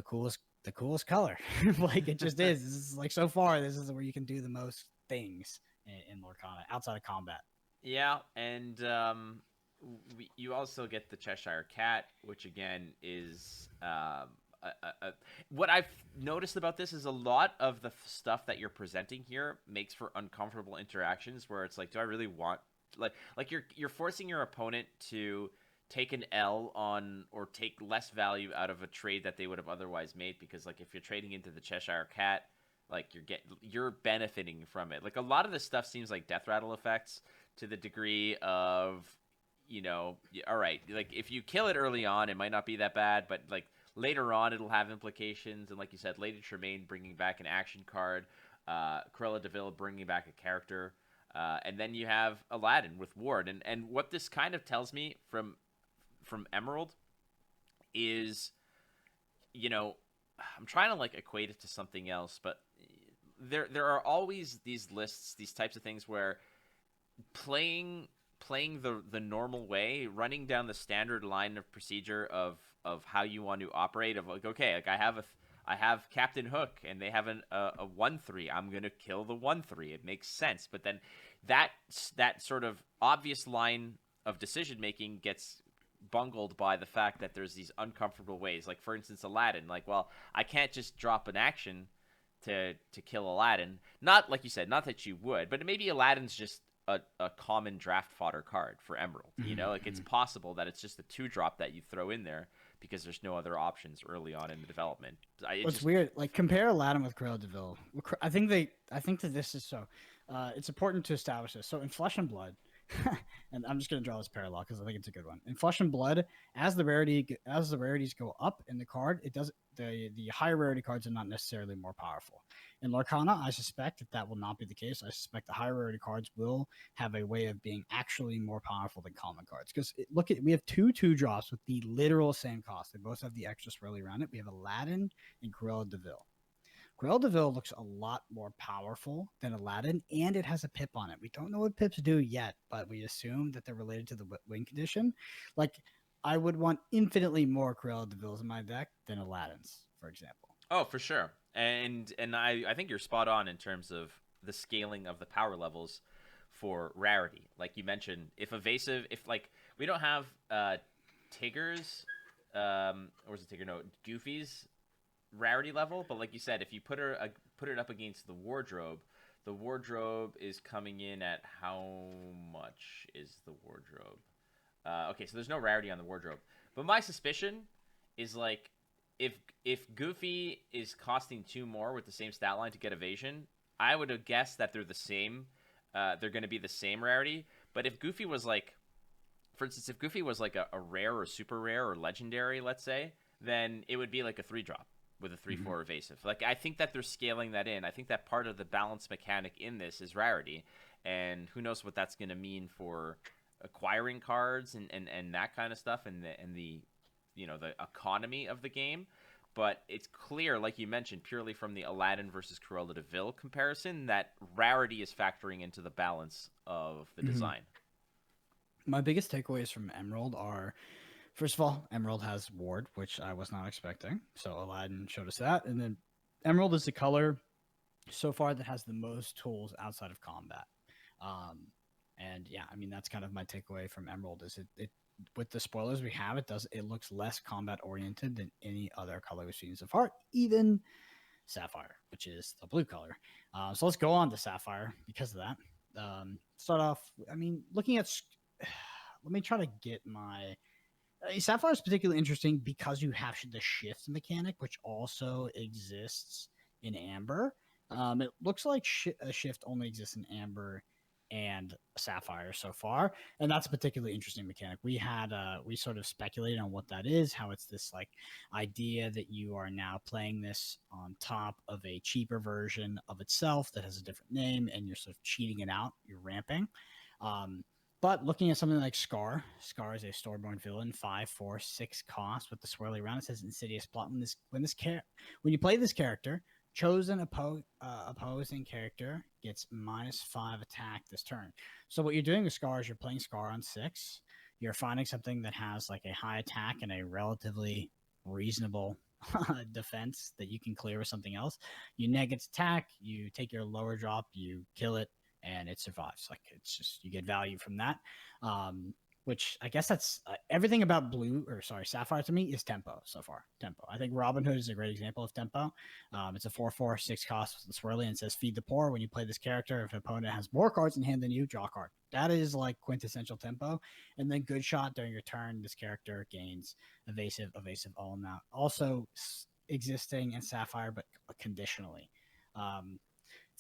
coolest color. Like it just is. This is like so far, this is where you can do the most things in Lorcana outside of combat. Yeah, and you also get the Cheshire Cat, which again is what I've noticed about this is a lot of the stuff that you're presenting here makes for uncomfortable interactions where it's like, do I really want like you're forcing your opponent to take an L on or take less value out of a trade that they would have otherwise made, because like if you're trading into the Cheshire Cat, like you're benefiting from it. Like a lot of this stuff seems like death rattle effects to the degree of, you know, all right, like if you kill it early on, it might not be that bad, but like later on, it'll have implications. And like you said, Lady Tremaine bringing back an action card, Cruella de Vil bringing back a character, and then you have Aladdin with Ward. And what this kind of tells me from Emerald is, you know, I'm trying to like equate it to something else, but there are always these lists, these types of things where playing the normal way, running down the standard line of procedure of how you want to operate, of like, okay, like I have Captain Hook and they have a 1/3. I'm gonna kill the 1/3. It makes sense, but then that sort of obvious line of decision making gets bungled by the fact that there's these uncomfortable ways. Like for instance, Aladdin. Like, well, I can't just drop an action to kill Aladdin. Not like you said, not that you would, but maybe Aladdin's just a common draft fodder card for Emerald. You know, like it's possible that it's just a 2-drop that you throw in there because there's no other options early on in the development. It's weird. Like compare Aladdin with Cruella de Vil. I think that this is so. It's important to establish this. So in Flesh and Blood, and I'm just going to draw this parallel because I think it's a good one. In Flesh and Blood, as the rarities go up in the card, it does the higher rarity cards are not necessarily more powerful. In Lorcana, I suspect that will not be the case. I suspect the higher rarity cards will have a way of being actually more powerful than common cards. Because we have 2/2 drops with the literal same cost. They both have the extra swirly around it. We have Aladdin and Cruella de Vil. Cruella de Vil looks a lot more powerful than Aladdin, and it has a pip on it. We don't know what pips do yet, but we assume that they're related to the win condition. Like, I would want infinitely more Cruella de Vils in my deck than Aladdin's, for example. Oh, for sure. And I think you're spot on in terms of the scaling of the power levels for rarity. Like you mentioned, if like we don't have Tigger's, or is it Tigger? No, Goofy's rarity level, but like you said, if you put it up against the wardrobe is coming in at how much is the wardrobe? Okay, so there's no rarity on the wardrobe, but my suspicion is like if Goofy is costing 2 more with the same stat line to get evasion, I would have guessed that they're the same. They're going to be the same rarity, but if Goofy was like, for instance, if Goofy was like a rare or super rare or legendary, let's say, then it would be like a 3-drop with a 3/4 evasive. Like, I think that they're scaling that in. I think that part of the balance mechanic in this is rarity, and who knows what that's going to mean for acquiring cards and that kind of stuff, and the you know, the economy of the game. But it's clear, like you mentioned, purely from the Aladdin versus Cruella de Vil comparison, that rarity is factoring into the balance of the design. My biggest takeaways from Emerald are, first of all, Emerald has Ward, which I was not expecting. So Aladdin showed us that. And then Emerald is the color so far that has the most tools outside of combat. And yeah, I mean that's kind of my takeaway from Emerald is it with the spoilers we have, it looks less combat oriented than any other color we've seen so far, even Sapphire, which is the blue color. So let's go on to Sapphire because of that. Start off, I mean, looking at, let me try to get my. Sapphire is particularly interesting because you have the shift mechanic, which also exists in Amber. It looks like a shift only exists in Amber and Sapphire so far, and that's a particularly interesting mechanic. We sort of speculated on what that is, how it's this like idea that you are now playing this on top of a cheaper version of itself that has a different name, and you're sort of cheating it out. You're ramping. Um, but looking at something like Scar is a storyborn villain, 5/4/6 cost with the swirly around. It says Insidious plot. When you play this character, chosen opposing character gets -5 attack this turn. So what you're doing with Scar is you're playing Scar on 6. You're finding something that has like a high attack and a relatively reasonable defense that you can clear with something else. You neg its attack, you take your lower drop, you kill it, and it survives. Like it's just you get value from that. Which I guess that's everything about Sapphire to me is tempo so far. Tempo. I think Robin Hood is a great example of tempo. It's a 4/4/6 cost with the swirly and says feed the poor. When you play this character, if an opponent has more cards in hand than you, draw a card. That is like quintessential tempo. And then good shot during your turn. This character gains evasive, all in that. Also existing in Sapphire, but conditionally.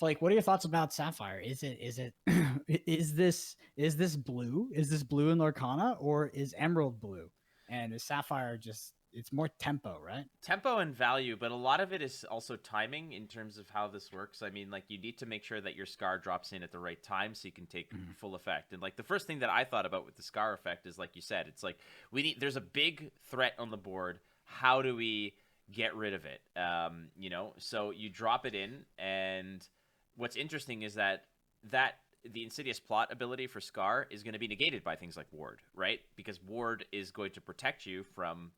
Like, what are your thoughts about Sapphire? Is it is this blue? Is this blue in Lorcana, or is Emerald blue? And is Sapphire just it's more tempo, right? Tempo and value, but a lot of it is also timing in terms of how this works. I mean, like you need to make sure that your Scar drops in at the right time so you can take full effect. And like the first thing that I thought about with the Scar effect is like you said, it's like there's a big threat on the board. How do we get rid of it? So you drop it in, and what's interesting is that the Insidious plot ability for Scar is going to be negated by things like Ward, right? Because Ward is going to protect you from,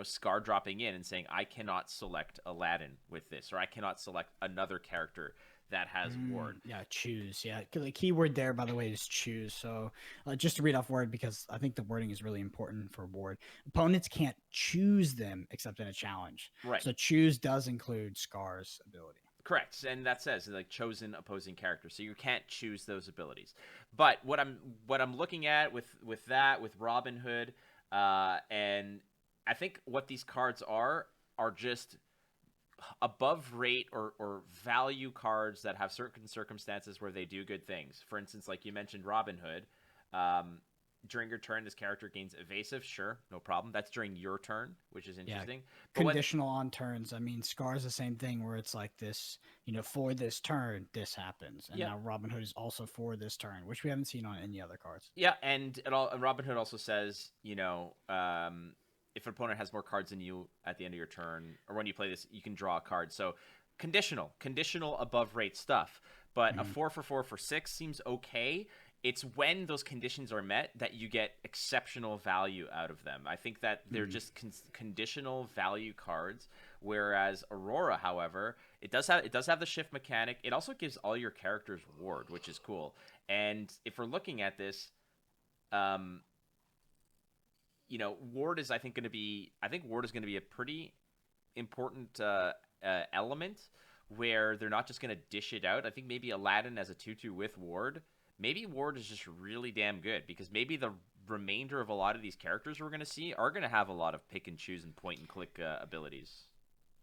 Scar dropping in and saying, I cannot select Aladdin with this, or I cannot select another character that has Ward. Yeah, choose. Yeah, the keyword there, by the way, is choose. So just to read off Ward, because I think the wording is really important for Ward. Opponents can't choose them except in a challenge. Right. So choose does include Scar's ability. Correct, and that says like chosen opposing character, so you can't choose those abilities. But what I'm looking at with Robin Hood, and I think what these cards are just above rate or value cards that have certain circumstances where they do good things. For instance, like you mentioned, Robin Hood. During your turn, this character gains evasive. Sure, no problem. That's during your turn, which is interesting. Yeah, conditional on turns. I mean, Scar is the same thing where it's like this, for this turn, this happens. And now Robin Hood is also for this turn, which we haven't seen on any other cards. Yeah, and Robin Hood also says, if an opponent has more cards than you at the end of your turn, or when you play this, you can draw a card. So conditional above rate stuff. But a 4/4/6 seems okay. It's when those conditions are met that you get exceptional value out of them. I think that they're just conditional value cards, whereas Aurora, however, it does have the shift mechanic. It also gives all your characters Ward, which is cool. And if we're looking at this, Ward is going to be a pretty important element where they're not just going to dish it out. I think maybe Aladdin as a 2/2 with Ward. Maybe Ward is just really damn good because maybe the remainder of a lot of these characters we're going to see are going to have a lot of pick and choose and point and click abilities.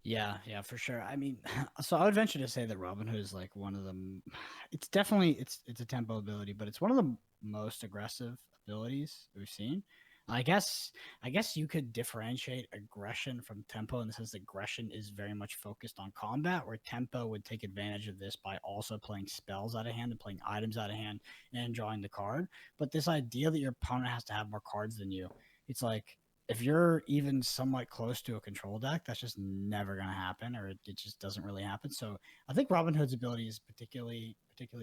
Yeah, for sure. I mean, so I would venture to say that Robin Hood is like one of them. It's definitely it's a tempo ability, but it's one of the most aggressive abilities we've seen. I guess you could differentiate aggression from tempo in the sense that aggression is very much focused on combat, where tempo would take advantage of this by also playing spells out of hand and playing items out of hand and drawing the card. But this idea that your opponent has to have more cards than you, it's like if you're even somewhat close to a control deck, that's just never going to happen, or it just doesn't really happen. So I think Robin Hood's ability is particularly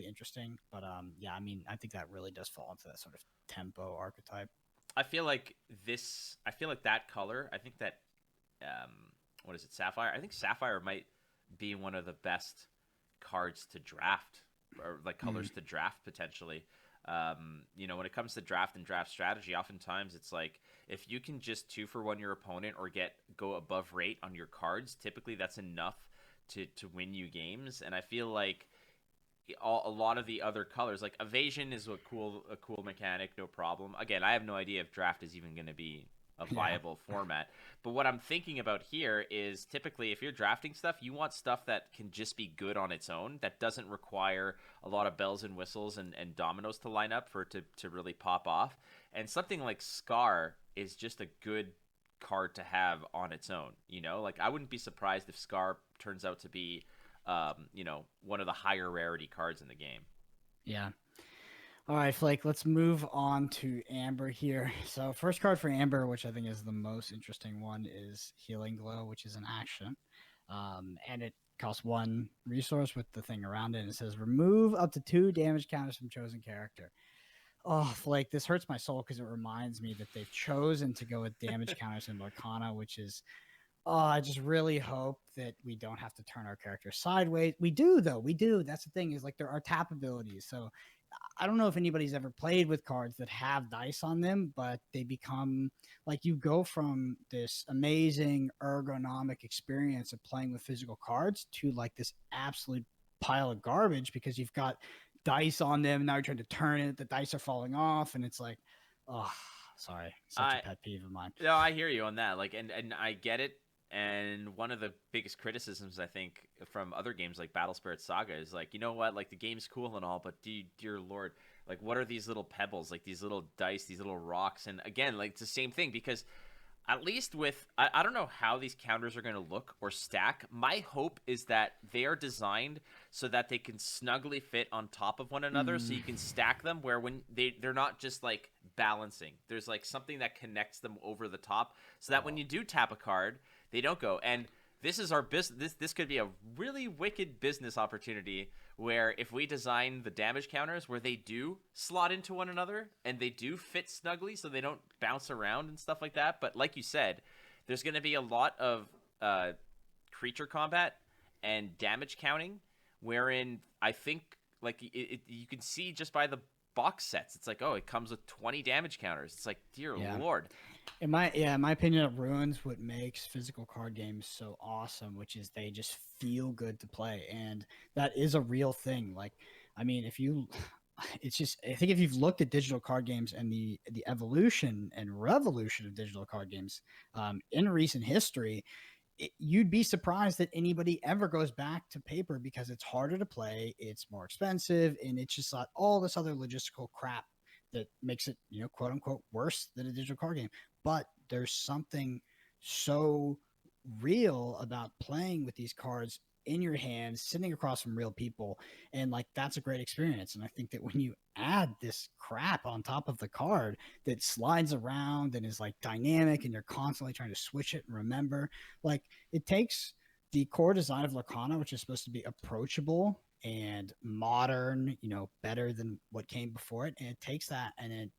interesting. But I mean, I think that really does fall into that sort of tempo archetype. I feel like that color. I think that what is it, Sapphire? I think Sapphire might be one of the best cards to draft, or like colors to draft potentially. When it comes to draft and draft strategy, oftentimes it's like if you can just 2-for-1 your opponent or go above rate on your cards, typically that's enough to win you games. And I feel like a lot of the other colors, like evasion, is a cool mechanic, no problem. Again, I have no idea if draft is even going to be a viable format. But what I'm thinking about here is typically if you're drafting stuff, you want stuff that can just be good on its own, that doesn't require a lot of bells and whistles and dominoes to line up for it to really pop off. And something like Scar is just a good card to have on its own. Like I wouldn't be surprised if Scar turns out to be one of the higher rarity cards in the game. Yeah. All right, Flake, let's move on to Amber here. So first card for Amber, which I think is the most interesting one, is Healing Glow, which is an action. And it costs 1 resource with the thing around it. And it says remove up to 2 damage counters from chosen character. Oh, Flake, this hurts my soul because it reminds me that they've chosen to go with damage counters in Lorcana, which is... Oh, I just really hope that we don't have to turn our character sideways. We do, though. We do. That's the thing, is like there are tap abilities. So I don't know if anybody's ever played with cards that have dice on them, but they become like you go from this amazing ergonomic experience of playing with physical cards to like this absolute pile of garbage because you've got dice on them. Now you're trying to turn it. The dice are falling off. And it's like, oh, sorry. Such a pet peeve of mine. No, I hear you on that. Like, and I get it. And one of the biggest criticisms, I think, from other games like Battle Spirit Saga is like, you know what? Like, the game's cool and all, but dear Lord, like, what are these little pebbles, like these little dice, these little rocks? And again, like, it's the same thing because at least with, I don't know how these counters are going to look or stack. My hope is that they are designed so that they can snugly fit on top of one another, so you can stack them where when they're not just like balancing. There's like something that connects them over the top so that when you do tap a card, they don't go. And this is our business. This could be a really wicked business opportunity where if we design the damage counters where they do slot into one another and they do fit snugly so they don't bounce around and stuff like that. But like you said, there's going to be a lot of creature combat and damage counting, wherein I think like you can see just by the box sets, it's like, oh, it comes with 20 damage counters. It's like, dear Lord. In my opinion, it ruins what makes physical card games so awesome, which is they just feel good to play, and that is a real thing. Like, I mean, it's just, I think if you've looked at digital card games and the evolution and revolution of digital card games in recent history, you'd be surprised that anybody ever goes back to paper because it's harder to play, it's more expensive, and it's just like all this other logistical crap that makes it, quote unquote, worse than a digital card game. But there's something so real about playing with these cards in your hands, sitting across from real people. And like, that's a great experience. And I think that when you add this crap on top of the card that slides around and is like dynamic and you're constantly trying to switch it and remember, like it takes the core design of Lorcana, which is supposed to be approachable and modern, better than what came before it. And it takes that and it,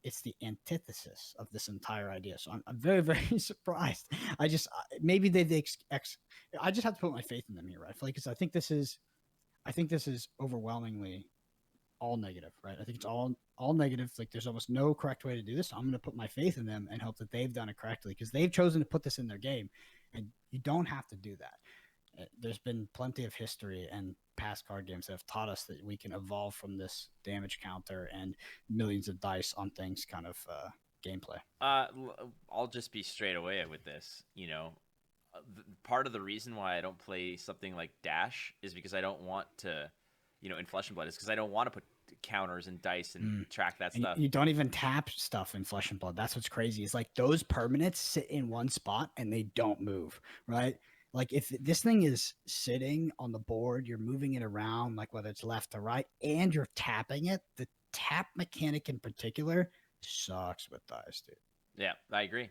it's the antithesis of this entire idea. So I'm very, very surprised. I just, maybe I just have to put my faith in them here, right? Because I think this is overwhelmingly all negative, right? I think it's all negative. Like there's almost no correct way to do this. So I'm going to put my faith in them and hope that they've done it correctly because they've chosen to put this in their game, and you don't have to do that. There's been plenty of history and past card games that have taught us that we can evolve from this damage counter and millions of dice on things kind of gameplay. I'll just be straight away with this. Part of the reason why I don't play something like Dash is because I don't want to, in Flesh and Blood, is because I don't want to put counters and dice and track that stuff. You don't even tap stuff in Flesh and Blood. That's what's crazy. It's like those permanents sit in one spot and they don't move, right? Like if this thing is sitting on the board, you're moving it around, like whether it's left to right, and you're tapping it, the tap mechanic in particular sucks with dice, dude. Yeah, I agree.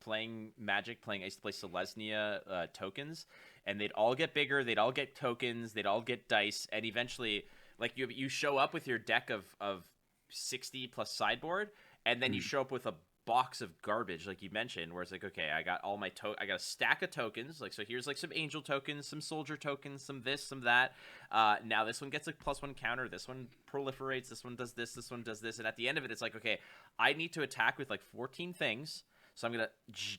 Playing Magic, I used to play Selesnya tokens, and they'd all get bigger, they'd all get tokens, they'd all get dice, and eventually, like you show up with your deck of 60 plus sideboard, and then you show up with a box of garbage, like you mentioned, where it's like, okay, I got all my I got a stack of tokens. Like, so here's like some angel tokens, some soldier tokens, some this, some that. Now this one gets a +1 counter. This one proliferates. This one does this. This one does this. And at the end of it, it's like, okay, I need to attack with like 14 things. So I'm gonna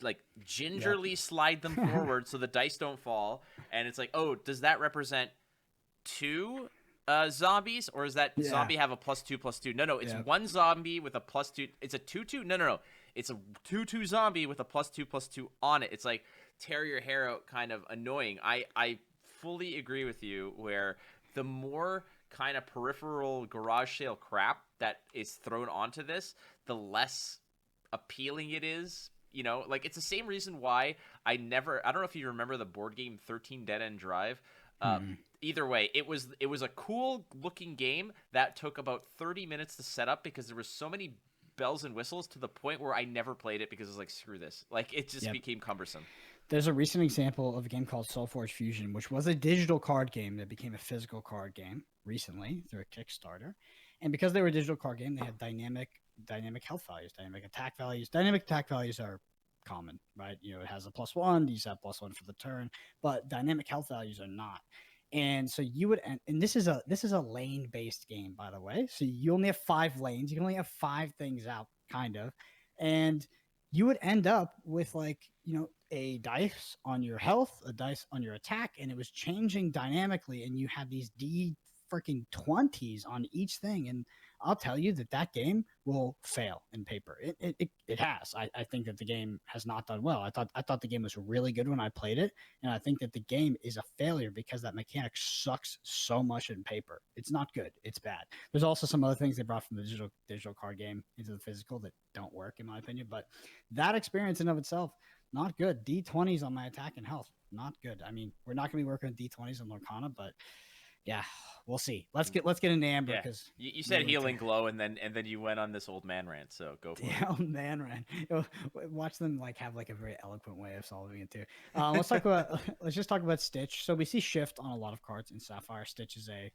like gingerly slide them forward so the dice don't fall. And it's like, oh, does that represent 2 zombies, or is that zombie have a +2/+2? No, it's one zombie with a +2. It's a 2/2. No, it's a 2/2 zombie with a +2/+2 on it. It's like tear your hair out, kind of annoying. I fully agree with you. Where the more kind of peripheral garage sale crap that is thrown onto this, the less appealing it is. You know, like it's the same reason why I don't know if you remember the board game 13 Dead End Drive. Either way, it was a cool looking game that took about 30 minutes to set up because there was so many bells and whistles to the point where I never played it because it was like, screw this. Like, it just became cumbersome. There's a recent example of a game called Soulforge Fusion, which was a digital card game that became a physical card game recently through a Kickstarter. And because they were a digital card game, they had dynamic health values, dynamic attack values. Dynamic attack values are common, right? You know, it has a +1, these have +1 for the turn, but dynamic health values are not. And so you would, and this is a lane based game, by the way. So you only have 5 lanes. You can only have 5 things out, kind of, and you would end up with, like, you know, a dice on your health, a dice on your attack, and it was changing dynamically. And you have these D-20s on each thing, and I'll tell you that game will fail in paper. It has. I think that the game has not done well. I thought the game was really good when I played it, and I think that the game is a failure because that mechanic sucks so much in paper. It's not good. It's bad. There's also some other things they brought from the digital card game into the physical that don't work, in my opinion. But that experience in of itself, not good. D20s on my attack and health, not good. I mean, we're not going to be working with D20s on Lorcana, but yeah, we'll see. Let's get into Amber, because you said healing glow, and then you went on this old man rant. So go for it. Old man rant. Watch them like have like a very eloquent way of solving it too. Let's just talk about Stitch. So we see Shift on a lot of cards in Sapphire. Stitch is a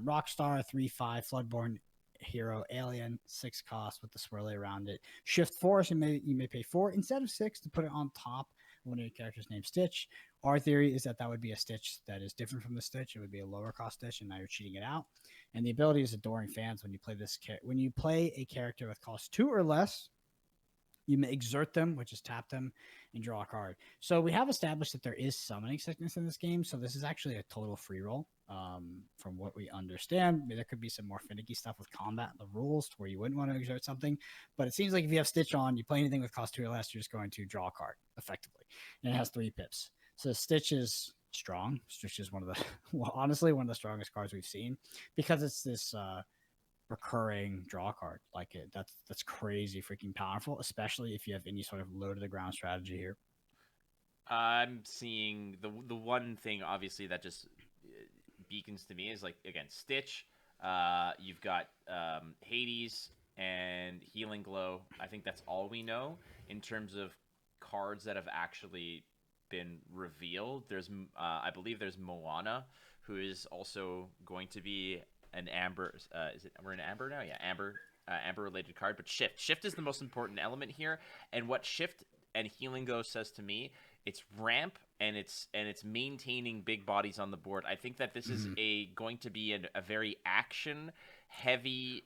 rock star, 3/5 Floodborn hero alien, 6 cost with the swirly around it. Shift Force, you may pay 4 instead of 6 to put it on top of one of your characters named Stitch. Our theory is that would be a Stitch that is different from the Stitch. It would be a lower cost Stitch, and now you're cheating it out. And the ability is adoring fans when you play this when you play a character with cost 2 or less. You may exert them, which is tap them and draw a card. So we have established that there is summoning sickness in this game. So this is actually a total free roll. From what we understand, there could be some more finicky stuff with combat and the rules where you wouldn't want to exert something. But it seems like if you have Stitch on, you play anything with cost 2 or less, you're just going to draw a card effectively. And it has 3 pips. So Stitch is strong. Stitch is honestly one of the strongest cards we've seen, because it's this recurring draw card. Like that's crazy freaking powerful, especially if you have any sort of low to the ground strategy here. I'm seeing the one thing obviously that just beacons to me is, like, again, Stitch. You've got Hades and Healing Glow. I think that's all we know in terms of cards that have actually been revealed. There's I believe there's Moana, who is also going to be an Amber. We're in Amber now? Yeah, Amber related card. But Shift is the most important element here. And what Shift and Healing Glow says to me, it's ramp and it's maintaining big bodies on the board. I think that this is going to be a very action heavy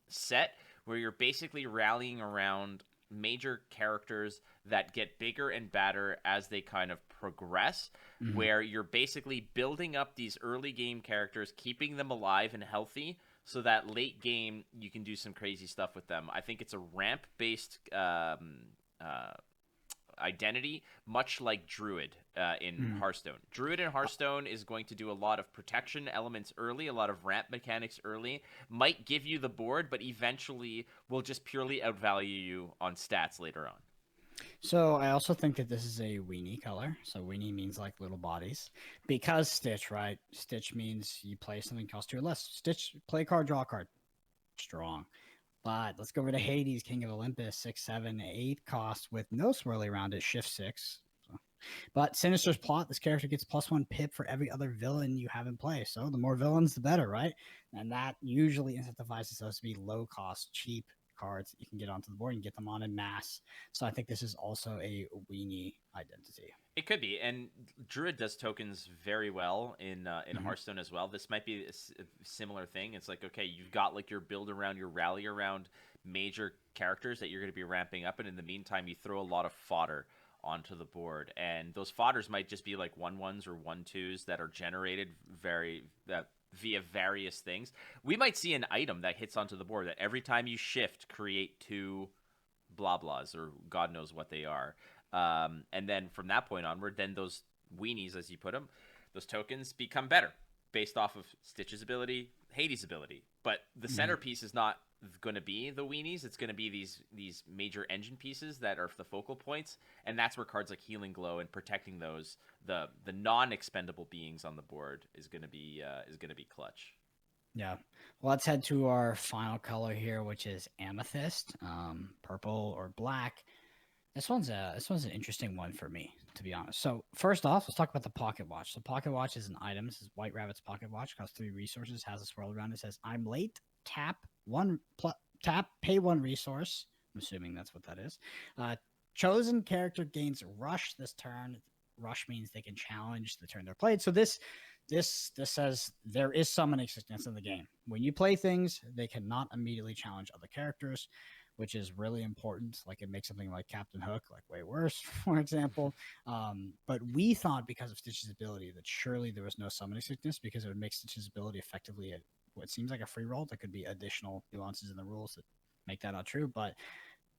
set where you're basically rallying around major characters that get bigger and badder as they kind of progress, where you're basically building up these early game characters, keeping them alive and healthy, so that late game you can do some crazy stuff with them. I think it's a ramp based identity, much like Druid in Hearthstone. Druid in Hearthstone is going to do a lot of protection elements early, a lot of ramp mechanics early, might give you the board, but eventually will just purely outvalue you on stats later on. So I also think that this is a weenie color. So weenie means like little bodies, because Stitch, right? Stitch means you play something cost 2 or less. Stitch, play card, draw a card. Strong. But let's go over to Hades, King of Olympus, 6, 7, 8 cost with no swirly around it, shift 6. So. But Sinister's Plot, this character gets +1 pip for every other villain you have in play. So the more villains, the better, right? And that usually incentivizes us to be low cost, cheap cards you can get onto the board and get them on in mass. So I think this is also a weenie identity. It could be, and Druid does tokens very well in Hearthstone as well. This might be a similar thing. It's like, okay, you've got like your build around, your rally around major characters that you're going to be ramping up, and in the meantime, you throw a lot of fodder onto the board, and those fodders might just be like 1/1s or 1/2s that are generated via various things. We might see an item that hits onto the board that every time you shift, create 2 blah blahs, or God knows what they are. And then from that point onward, then those weenies, as you put them, those tokens become better based off of Stitch's ability, Hades' ability. But the centerpiece is not going to be the weenies. It's going to be these major engine pieces that are the focal points, and that's where cards like Healing Glow and protecting those the non-expendable beings on the board is going to be clutch. Yeah. Well, let's head to our final color here, which is amethyst, purple or black. This one's an interesting one for me, to be honest. So first off, let's talk about the Pocket Watch. So Pocket Watch is an item. This is White Rabbit's Pocket Watch. Costs 3 resources. Has a swirl around it. Says, "I'm late. Tap pay 1 resource." I'm assuming that's what that is. Chosen character gains rush this turn. Rush means they can challenge the turn they're played. So this says there is summoning sickness in the game. When you play things, they cannot immediately challenge other characters, which is really important. Like, it makes something like Captain Hook like way worse, for example. But we thought, because of Stitch's ability, that surely there was no summoning sickness, because it would make Stitch's ability effectively what seems like a free roll. There could be additional nuances in the rules that make that not true. But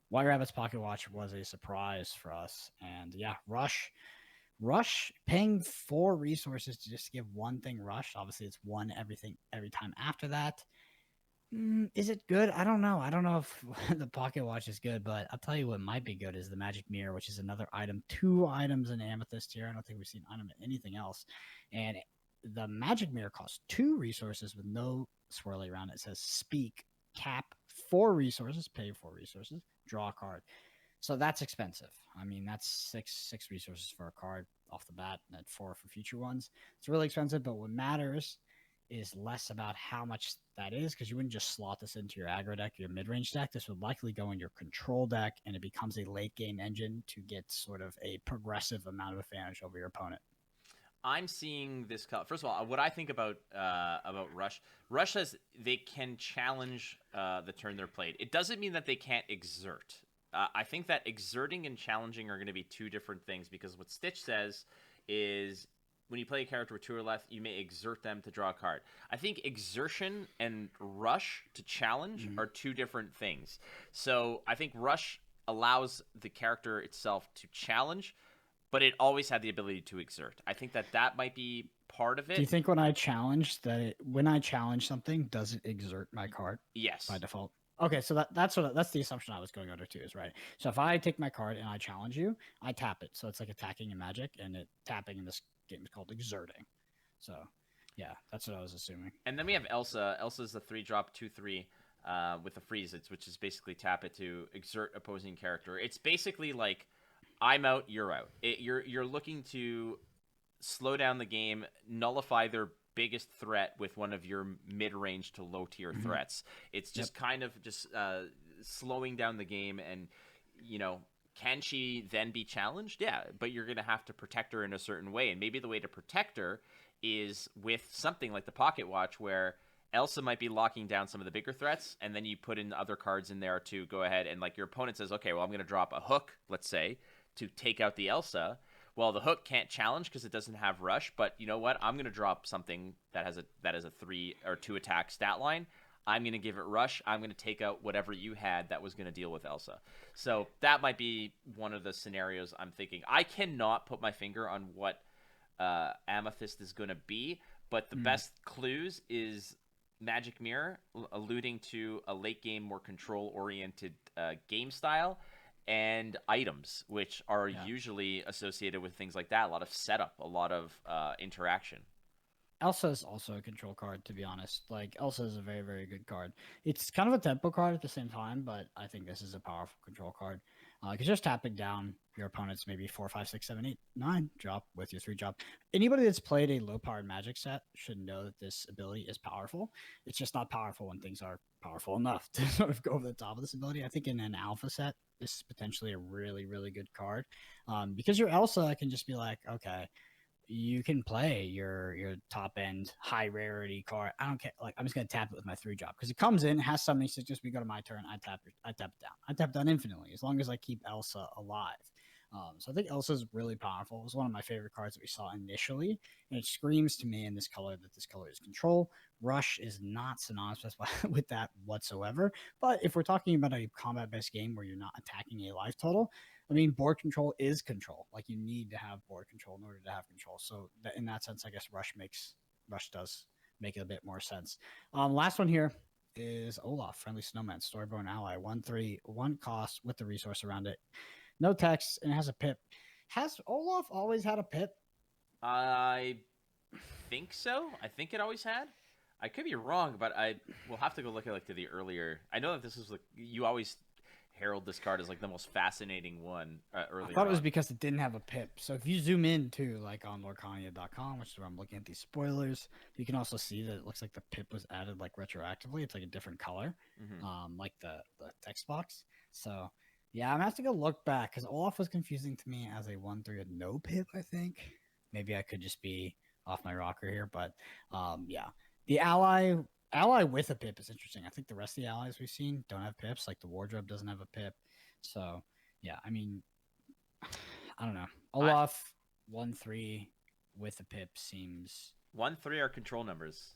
White Rabbit's Pocket Watch was a surprise for us. And yeah, Rush, paying 4 resources to just give one thing rush. Obviously, it's 1 every time after that. Is it good? I don't know. I don't know if the Pocket Watch is good, but I'll tell you what might be good is the Magic Mirror, which is another item. 2 items in Amethyst here. I don't think we've seen item in anything else. And the Magic Mirror costs 2 resources with no swirly around it. It says speak, tap 4 resources, pay 4 resources, draw a card. So that's expensive. I mean, that's six resources for a card off the bat, and 4 for future ones. It's really expensive, but what matters is less about how much that is, because you wouldn't just slot this into your aggro deck, your mid-range deck. This would likely go in your control deck, and it becomes a late-game engine to get sort of a progressive amount of advantage over your opponent. I'm seeing this color. First of all, what I think about Rush says they can challenge the turn they're played. It doesn't mean that they can't exert. I think that exerting and challenging are going to be 2 different things, because what Stitch says is when you play a character with 2 or less, you may exert them to draw a card. I think exertion and rush to challenge are 2 different things. So I think rush allows the character itself to challenge, but it always had the ability to exert. I think that might be part of it. Do you think when I challenge something, does it exert my card? Yes. By default. Okay, so that's the assumption I was going under too, is right. So if I take my card and I challenge you, I tap it. So it's like attacking in Magic, and tapping in this game is called exerting. So yeah, that's what I was assuming. And then we have Elsa. Elsa's a 3-drop 2/3 with a freeze, which is basically tap it to exert opposing character. It's basically like, I'm out, you're out. You're looking to slow down the game, nullify their biggest threat with one of your mid-range to low-tier threats. It's just kind of just slowing down the game, and, can she then be challenged? Yeah, but you're going to have to protect her in a certain way, and maybe the way to protect her is with something like the Pocket Watch, where Elsa might be locking down some of the bigger threats, and then you put in other cards in there to go ahead, and like your opponent says, okay, well, I'm going to drop a Hook, let's say, to take out the Elsa. Well, the Hook can't challenge because it doesn't have rush, but you know what? I'm going to drop something that has a 3 or 2 attack stat line. I'm going to give it rush. I'm going to take out whatever you had that was going to deal with Elsa. So that might be one of the scenarios I'm thinking. I cannot put my finger on what Amethyst is going to be, but the best clues is Magic Mirror, alluding to a late game, more control-oriented game style, and items, which are usually associated with things like that. A lot of setup, a lot of interaction. Elsa is also a control card, to be honest. Like, Elsa is a very, very good card. It's kind of a tempo card at the same time, but I think this is a powerful control card. Because just tapping down your opponent's maybe 4, 5, 6, 7, 8, 9 drop with your 3 drop. Anybody that's played a low powered Magic set should know that this ability is powerful. It's just not powerful when things are powerful enough to sort of go over the top of this ability. I think in an alpha set, this is potentially a really, really good card. Because your Elsa can just be like, okay, you can play your top end high rarity card. I don't care. Like, I'm just gonna tap it with my 3 drop because it comes in, has something. So just we go to my turn. I tap it down. I tap down infinitely as long as I keep Elsa alive. So I think Elsa is really powerful. It was one of my favorite cards that we saw initially, and it screams to me in this color that this color is control. Rush is not synonymous with that whatsoever. But if we're talking about a combat-based game where you're not attacking a life total, I mean, board control is control. Like, you need to have board control in order to have control. So in that sense, I guess Rush does make it a bit more sense. Last one here is Olaf, Friendly Snowman, Storyborn Ally, 1/3, 1 cost with the resource around it. No text, and it has a pip. Has Olaf always had a pip? I think so. I think it always had. I could be wrong, but I will have to go look at to the earlier. I know that this was you always herald this card as the most fascinating one earlier. I thought it was because it didn't have a pip. So if you zoom in too, like on Lorcana.com, which is where I'm looking at these spoilers, you can also see that it looks like the pip was added retroactively. It's a different color, like the text box. So yeah, I'm gonna have to go look back because Olaf was confusing to me as a 1/3 with no pip. I think maybe I could just be off my rocker here, but yeah, the ally with a pip is interesting. I think the rest of the allies we've seen don't have pips. Like the wardrobe doesn't have a pip. So yeah, I mean, I don't know. Olaf 1/3 with a pip seems 1/3 are control numbers.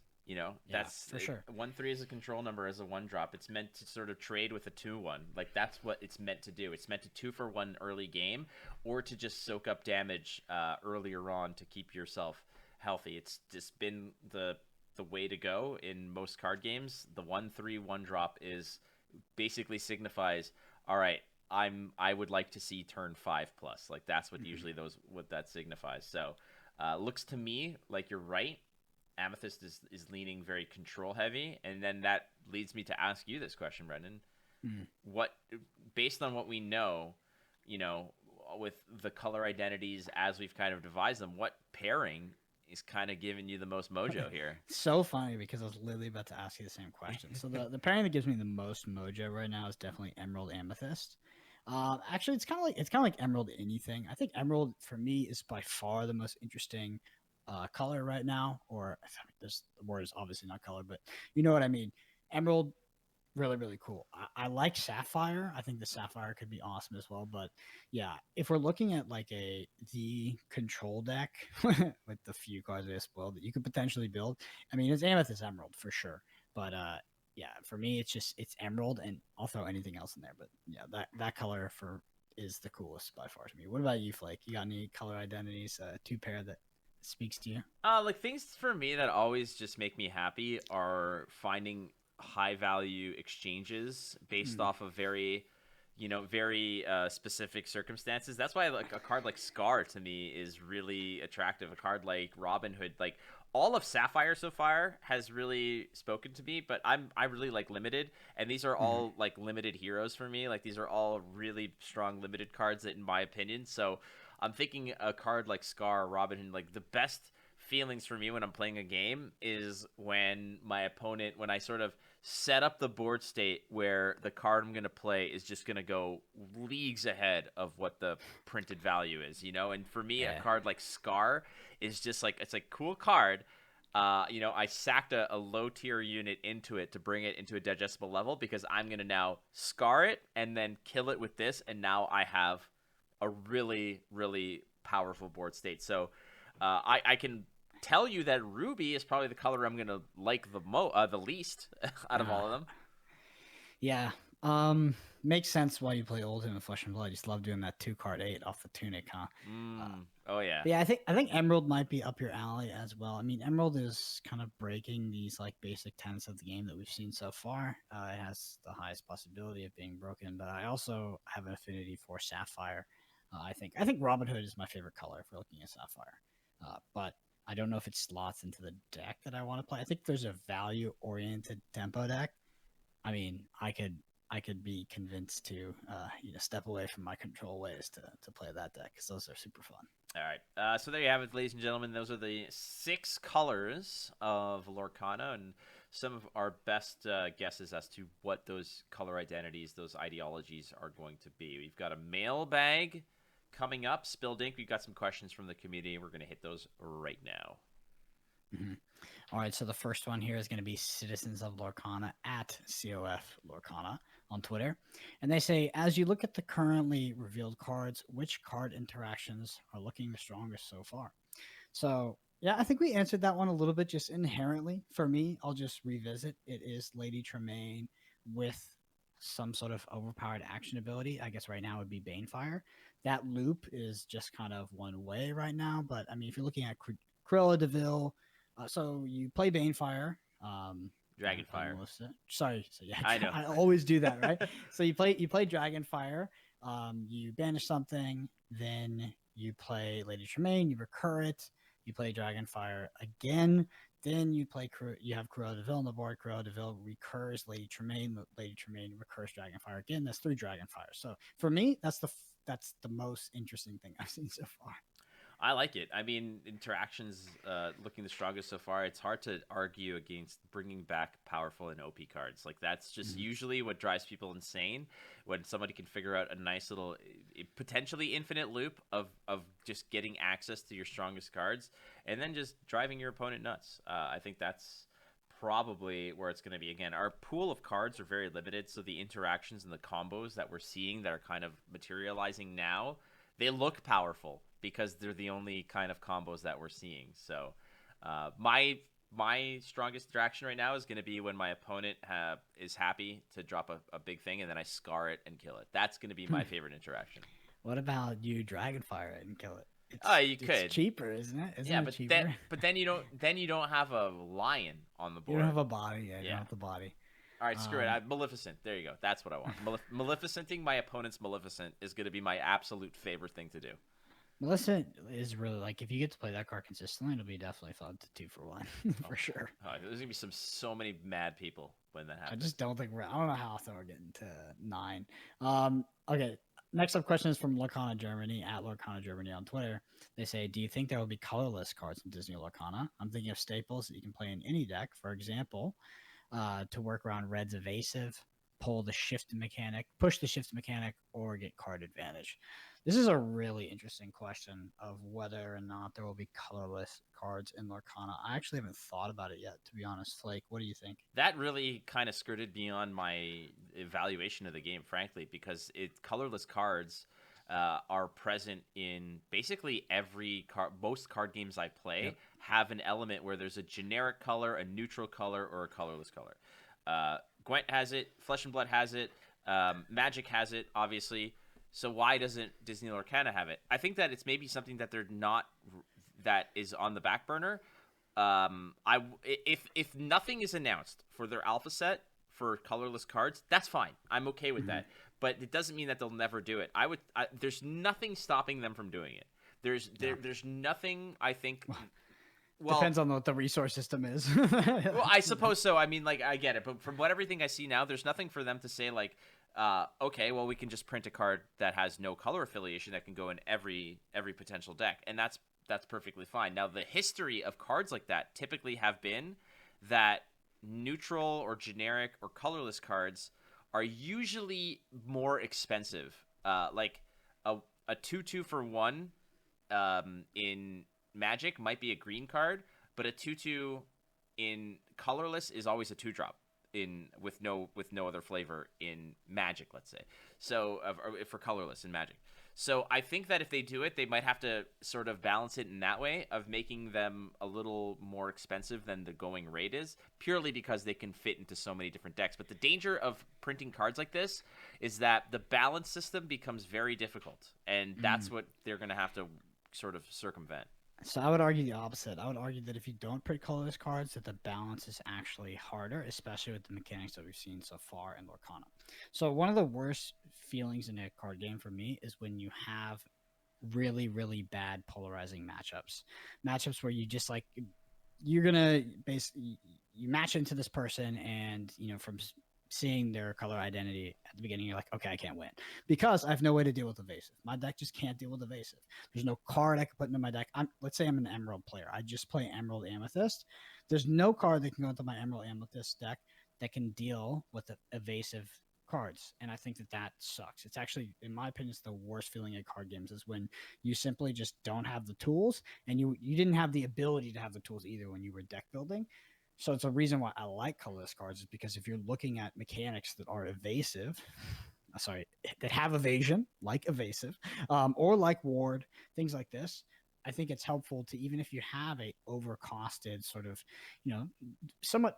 That's for sure. 1/3 is a control number as a 1 drop. It's meant to sort of trade with a 2/1. That's what it's meant to do. It's meant to 2-for-1 early game, or to just soak up damage earlier on to keep yourself healthy. It's just been the way to go in most card games. The 1/3 1 drop is basically signifies, all right, I would like to see turn 5+. That's what usually what that signifies. So looks to me like you're right. Amethyst is leaning very control heavy, and then that leads me to ask you this question, Brendan. What, based on what we know, with the color identities as we've kind of devised them, what pairing is kind of giving you the most mojo here? So funny because I was literally about to ask you the same question. So the pairing that gives me the most mojo right now is definitely Emerald Amethyst. Actually, it's kind of like Emerald anything. I think Emerald for me is by far the most interesting color right now. Or the word is obviously not color, but you know what I mean. Emerald, really, really cool. I like Sapphire. I think the Sapphire could be awesome as well. But yeah, if we're looking at the control deck with the few cards we have spoiled that you could potentially build, I mean, it's Amethyst Emerald for sure. But yeah, for me, it's Emerald, and I'll throw anything else in there. But yeah, that color is the coolest by far to me. What about you, Flake? You got any color identities, 2 pair that speaks to you? Things for me that always just make me happy are finding high value exchanges based off of very specific circumstances. That's why a card like Scar to me is really attractive. A card like Robin Hood, all of Sapphire so far has really spoken to me, but I really like limited, and these are all limited heroes for me. These are all really strong limited cards that, in my opinion. So I'm thinking a card like Scar, Robin Hood, the best feelings for me when I'm playing a game is when I sort of set up the board state where the card I'm going to play is just going to go leagues ahead of what the printed value is, and for me, a card like Scar is just it's a cool card. I sacked a low tier unit into it to bring it into a digestible level because I'm going to now Scar it and then kill it with this. And now I have a really, really powerful board state. So I can tell you that Ruby is probably the color I'm gonna like the least out of all of them. Yeah, makes sense why you play Oldhim and Flesh and Blood. You just love doing that 2-card 8 off the tunic, huh? Oh yeah. Yeah, I think Emerald might be up your alley as well. I mean, Emerald is kind of breaking these basic tenets of the game that we've seen so far. It has the highest possibility of being broken, but I also have an affinity for Sapphire. I think Robin Hood is my favorite color if we're looking at Sapphire, but I don't know if it slots into the deck that I want to play. I think there's a value-oriented tempo deck. I mean, I could I could be convinced to step away from my control ways to play that deck, because those are super fun. All right. So there you have it, ladies and gentlemen. Those are the 6 colors of Lorcana, and some of our best guesses as to what those color identities, those ideologies are going to be. We've got a mailbag coming up. Spilled Ink. We've got some questions from the community. We're going to hit those right now. Mm-hmm. All right, so the first one here is going to be Citizens of Lorcana at COF Lorcana on Twitter. And they say, as you look at the currently revealed cards, which card interactions are looking the strongest so far? So, yeah, I think we answered that one a little bit just inherently. For me, I'll just revisit. It is Lady Tremaine with some sort of overpowered action ability. I guess right now it would be Banefire. That loop is just kind of one way right now. But, I mean, if you're looking at Cruella de Vil, so you play Banefire. Dragonfire. Sorry. So yeah, I know. I always do that, right? So you play Dragonfire. You banish something, then you play Lady Tremaine. You recur it. You play Dragonfire again. Then you have Cruella de Vil on the board. Cruella de Vil recurs Lady Tremaine. Lady Tremaine recurs Dragonfire again. That's 3 Dragonfires. So for me, that's the most interesting thing I've seen so far. I like it. I mean, interactions looking the strongest so far. It's hard to argue against bringing back powerful and OP cards. Like, that's just usually what drives people insane, when somebody can figure out a nice little, potentially infinite loop of just getting access to your strongest cards and then just driving your opponent nuts. I think that's probably where it's going to be. Again, our pool of cards are very limited, so the interactions and the combos that we're seeing that are kind of materializing now, they look powerful because they're the only kind of combos that we're seeing. So my strongest interaction right now is going to be when my opponent is happy to drop a big thing, and then I scar it and kill it. That's going to be my favorite interaction. What about you Dragonfire it and kill it? It's cheaper, isn't it? But cheaper? Then you don't have a lion on the board. You don't have a body. Yeah, you don't have the body. All right, screw it. Maleficent. There you go. That's what I want. Maleficenting my opponent's Maleficent is going to be my absolute favorite thing to do. Maleficent is really, like, if you get to play that card consistently, it'll be definitely fun to 2 for 1 for sure. There's gonna be so many mad people when that happens. I just don't think I don't know how often we're getting to 9. Okay. Next up question is from Lorcana Germany at Lorcana Germany on Twitter. They say, do you think there will be colorless cards in Disney Lorcana? I'm thinking of staples that you can play in any deck. For example, to work around Red's evasive, push the shift mechanic, or get card advantage. This is a really interesting question of whether or not there will be colorless cards in Lorcana. I actually haven't thought about it yet, to be honest. Flake, what do you think? That really kind of skirted beyond my evaluation of the game, frankly, because colorless cards are present in basically every most card games I play have an element where there's a generic color, a neutral color, or a colorless color. Gwent has it, Flesh and Blood has it, Magic has it, obviously. So why doesn't Disney Lorcana have it? I think that it's maybe something that they're not, that is on the back burner. If nothing is announced for their alpha set for colorless cards, that's fine. I'm okay with that. But it doesn't mean that they'll never do it. There's nothing stopping them from doing it. There's nothing, I think. Well, depends on what the resource system is. Well, I suppose so. I mean, like, I get it, but from everything I see now, there's nothing for them to say, like, okay, well, we can just print a card that has no color affiliation that can go in every potential deck, and that's perfectly fine. Now, the history of cards like that typically have been that neutral or generic or colorless cards are usually more expensive. Like a 2/2 for 1 in Magic might be a green card, but a 2/2 in colorless is always a 2-drop with no other flavor in Magic, let's say. So for colorless in Magic. So I think that if they do it, they might have to sort of balance it in that way of making them a little more expensive than the going rate is, purely because they can fit into so many different decks. But the danger of printing cards like this is that the balance system becomes very difficult, and that's what they're going to have to sort of circumvent. So I would argue the opposite. I would argue that if you don't print colorless cards, that the balance is actually harder, especially with the mechanics that we've seen so far in Lorcana. So one of the worst feelings in a card game for me is when you have really, really bad polarizing matchups where you just, like, you're gonna basically, you match into this person, and from seeing their color identity at the beginning, you're like, okay, I can't win because I have no way to deal with evasive. My deck just can't deal with evasive. There's no card I can put into my deck. Let's say I'm an Emerald player. I just play Emerald Amethyst. There's no card that can go into my Emerald Amethyst deck that can deal with the evasive cards, and I think that sucks. It's actually, in my opinion, it's the worst feeling in card games is when you simply just don't have the tools, and you didn't have the ability to have the tools either when you were deck building. So it's a reason why I like colorless cards is because if you're looking at mechanics that are evasive, that have evasion, like evasive, or like ward, things like this, I think it's helpful to, even if you have a overcosted sort of, somewhat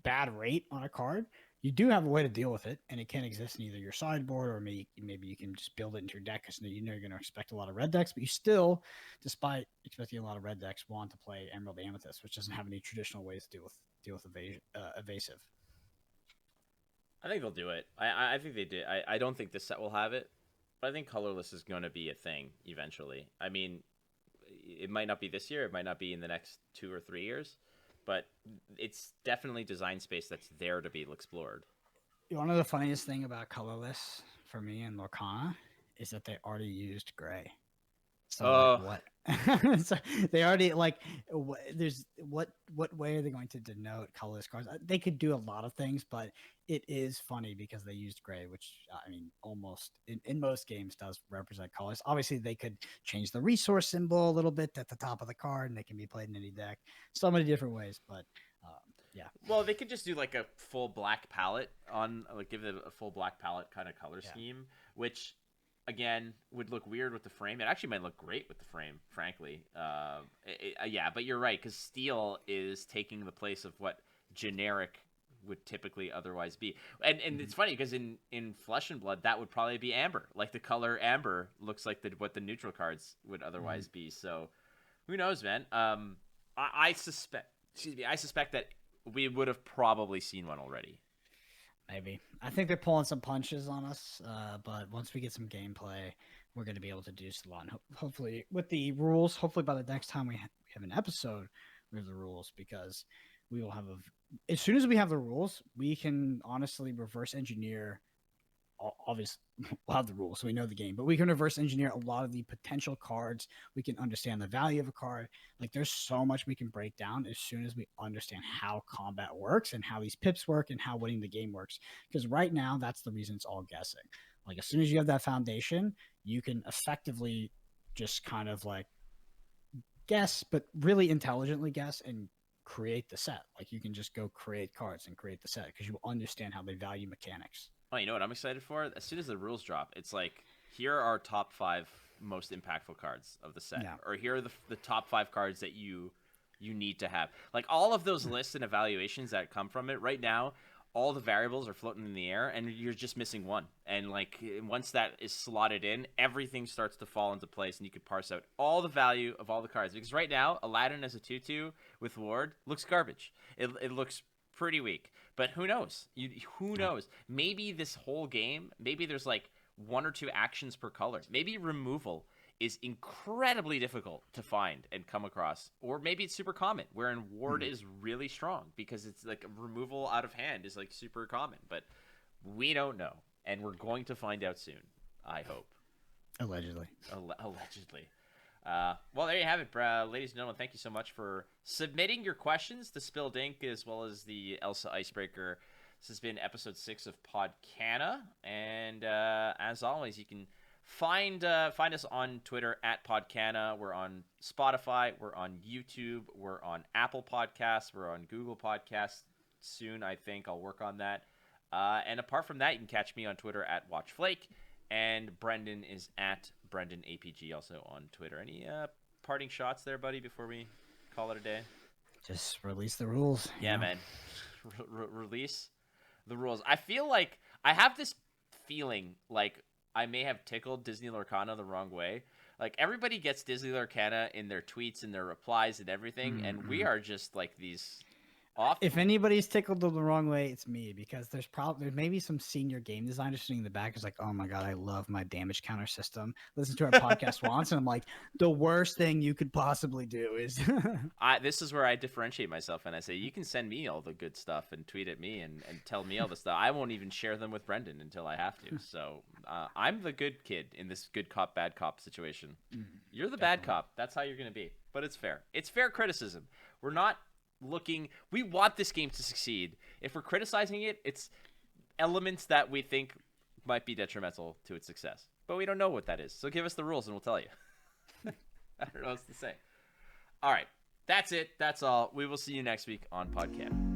bad rate on a card, you do have a way to deal with it, and it can exist in either your sideboard or maybe you can just build it into your deck because you're going to expect a lot of red decks, but you still, despite expecting a lot of red decks, want to play Emerald Amethyst, which doesn't have any traditional ways to deal with evasive. I think they'll do it. I think they did. I don't think this set will have it, but I think colorless is going to be a thing eventually. I mean, it might not be this year. It might not be in the next 2 or 3 years. But it's definitely design space that's there to be explored. One of the funniest thing about colorless for me in Lorcana is that they already used gray. So what? So they already there's what way are they going to denote colorless cards? They could do a lot of things, but it is funny because they used gray, which I mean, almost in most games does represent colors. Obviously, they could change the resource symbol a little bit at the top of the card, and they can be played in any deck. So many different ways, but yeah. Well, they could just do like a full black palette give it a full black palette kind of color scheme, which again would look weird with the frame. It actually might look great with the frame, frankly. But you're right, because steel is taking the place of what generic would typically otherwise be. And it's funny because in Flesh and Blood, that would probably be amber. Like the color amber looks like what the neutral cards would otherwise be. So who knows, man? I suspect that we would have probably seen one already. Maybe. I think they're pulling some punches on us, but once we get some gameplay, we're going to be able to do a lot. And hopefully, with the rules, hopefully by the next time we have an episode, we have the rules, because we will have as soon as we have the rules, we can honestly reverse engineer. Obviously, we'll have the rules, so we know the game, but we can reverse engineer a lot of the potential cards. We can understand the value of a card. Like, there's so much we can break down as soon as we understand how combat works and how these pips work and how winning the game works. Because right now, that's the reason it's all guessing. Like, as soon as you have that foundation, you can effectively just kind of like guess, but really intelligently guess and create the set. Like, you can just go create cards and create the set because you understand how they value mechanics. Oh, you know what I'm excited for? As soon as the rules drop, it's like, here are our top 5 most impactful cards of the set. Yeah. Or here are the top 5 cards that you need to have. Like, all of those lists and evaluations that come from it, right now, all the variables are floating in the air, and you're just missing one. And, like, once that is slotted in, everything starts to fall into place, and you can parse out all the value of all the cards. Because right now, Aladdin as a 2/2 with Ward looks garbage. It looks pretty weak, but who knows? Who knows? Maybe this whole game, maybe there's like 1 or 2 actions per color. Maybe removal is incredibly difficult to find and come across, or maybe it's super common, wherein Ward is really strong because it's like removal out of hand is like super common. But we don't know, and we're going to find out soon. I hope. Allegedly. Allegedly. Well, there you have it, ladies and gentlemen. Thank you so much for submitting your questions to Spilled Ink as well as the Elsa Icebreaker. This has been episode 6 of Podcana, and as always, you can find us on Twitter at Podcana. We're on Spotify. We're on YouTube. We're on Apple Podcasts. We're on Google Podcasts soon. I think I'll work on that. And apart from that, you can catch me on Twitter at WatchFlake, and Brendan is at Brendan APG also on Twitter. Any parting shots there, buddy, before we call it a day? Just release the rules. Yeah, man. Release the rules. I feel like I have this feeling like I may have tickled Disney Lorcana the wrong way. Like, everybody gets Disney Lorcana in their tweets and their replies and everything, and we are just like these Off. If anybody's tickled the wrong way, it's me, because there's maybe some senior game designer sitting in the back who's like, "Oh my god, I love my damage counter system." Listen to our podcast once, and I'm like, the worst thing you could possibly do is. This is where I differentiate myself, and I say you can send me all the good stuff and tweet at me and tell me all the stuff. I won't even share them with Brendan until I have to. So I'm the good kid in this good cop bad cop situation. You're the bad cop. That's how you're going to be. But it's fair. It's fair criticism. We're not we want this game to succeed. If we're criticizing it, it's elements that we think might be detrimental to its success, but we don't know what that is. So give us the rules and we'll tell you. I don't know what else to say. All right, that's it. That's all. We will see you next week on Podcana.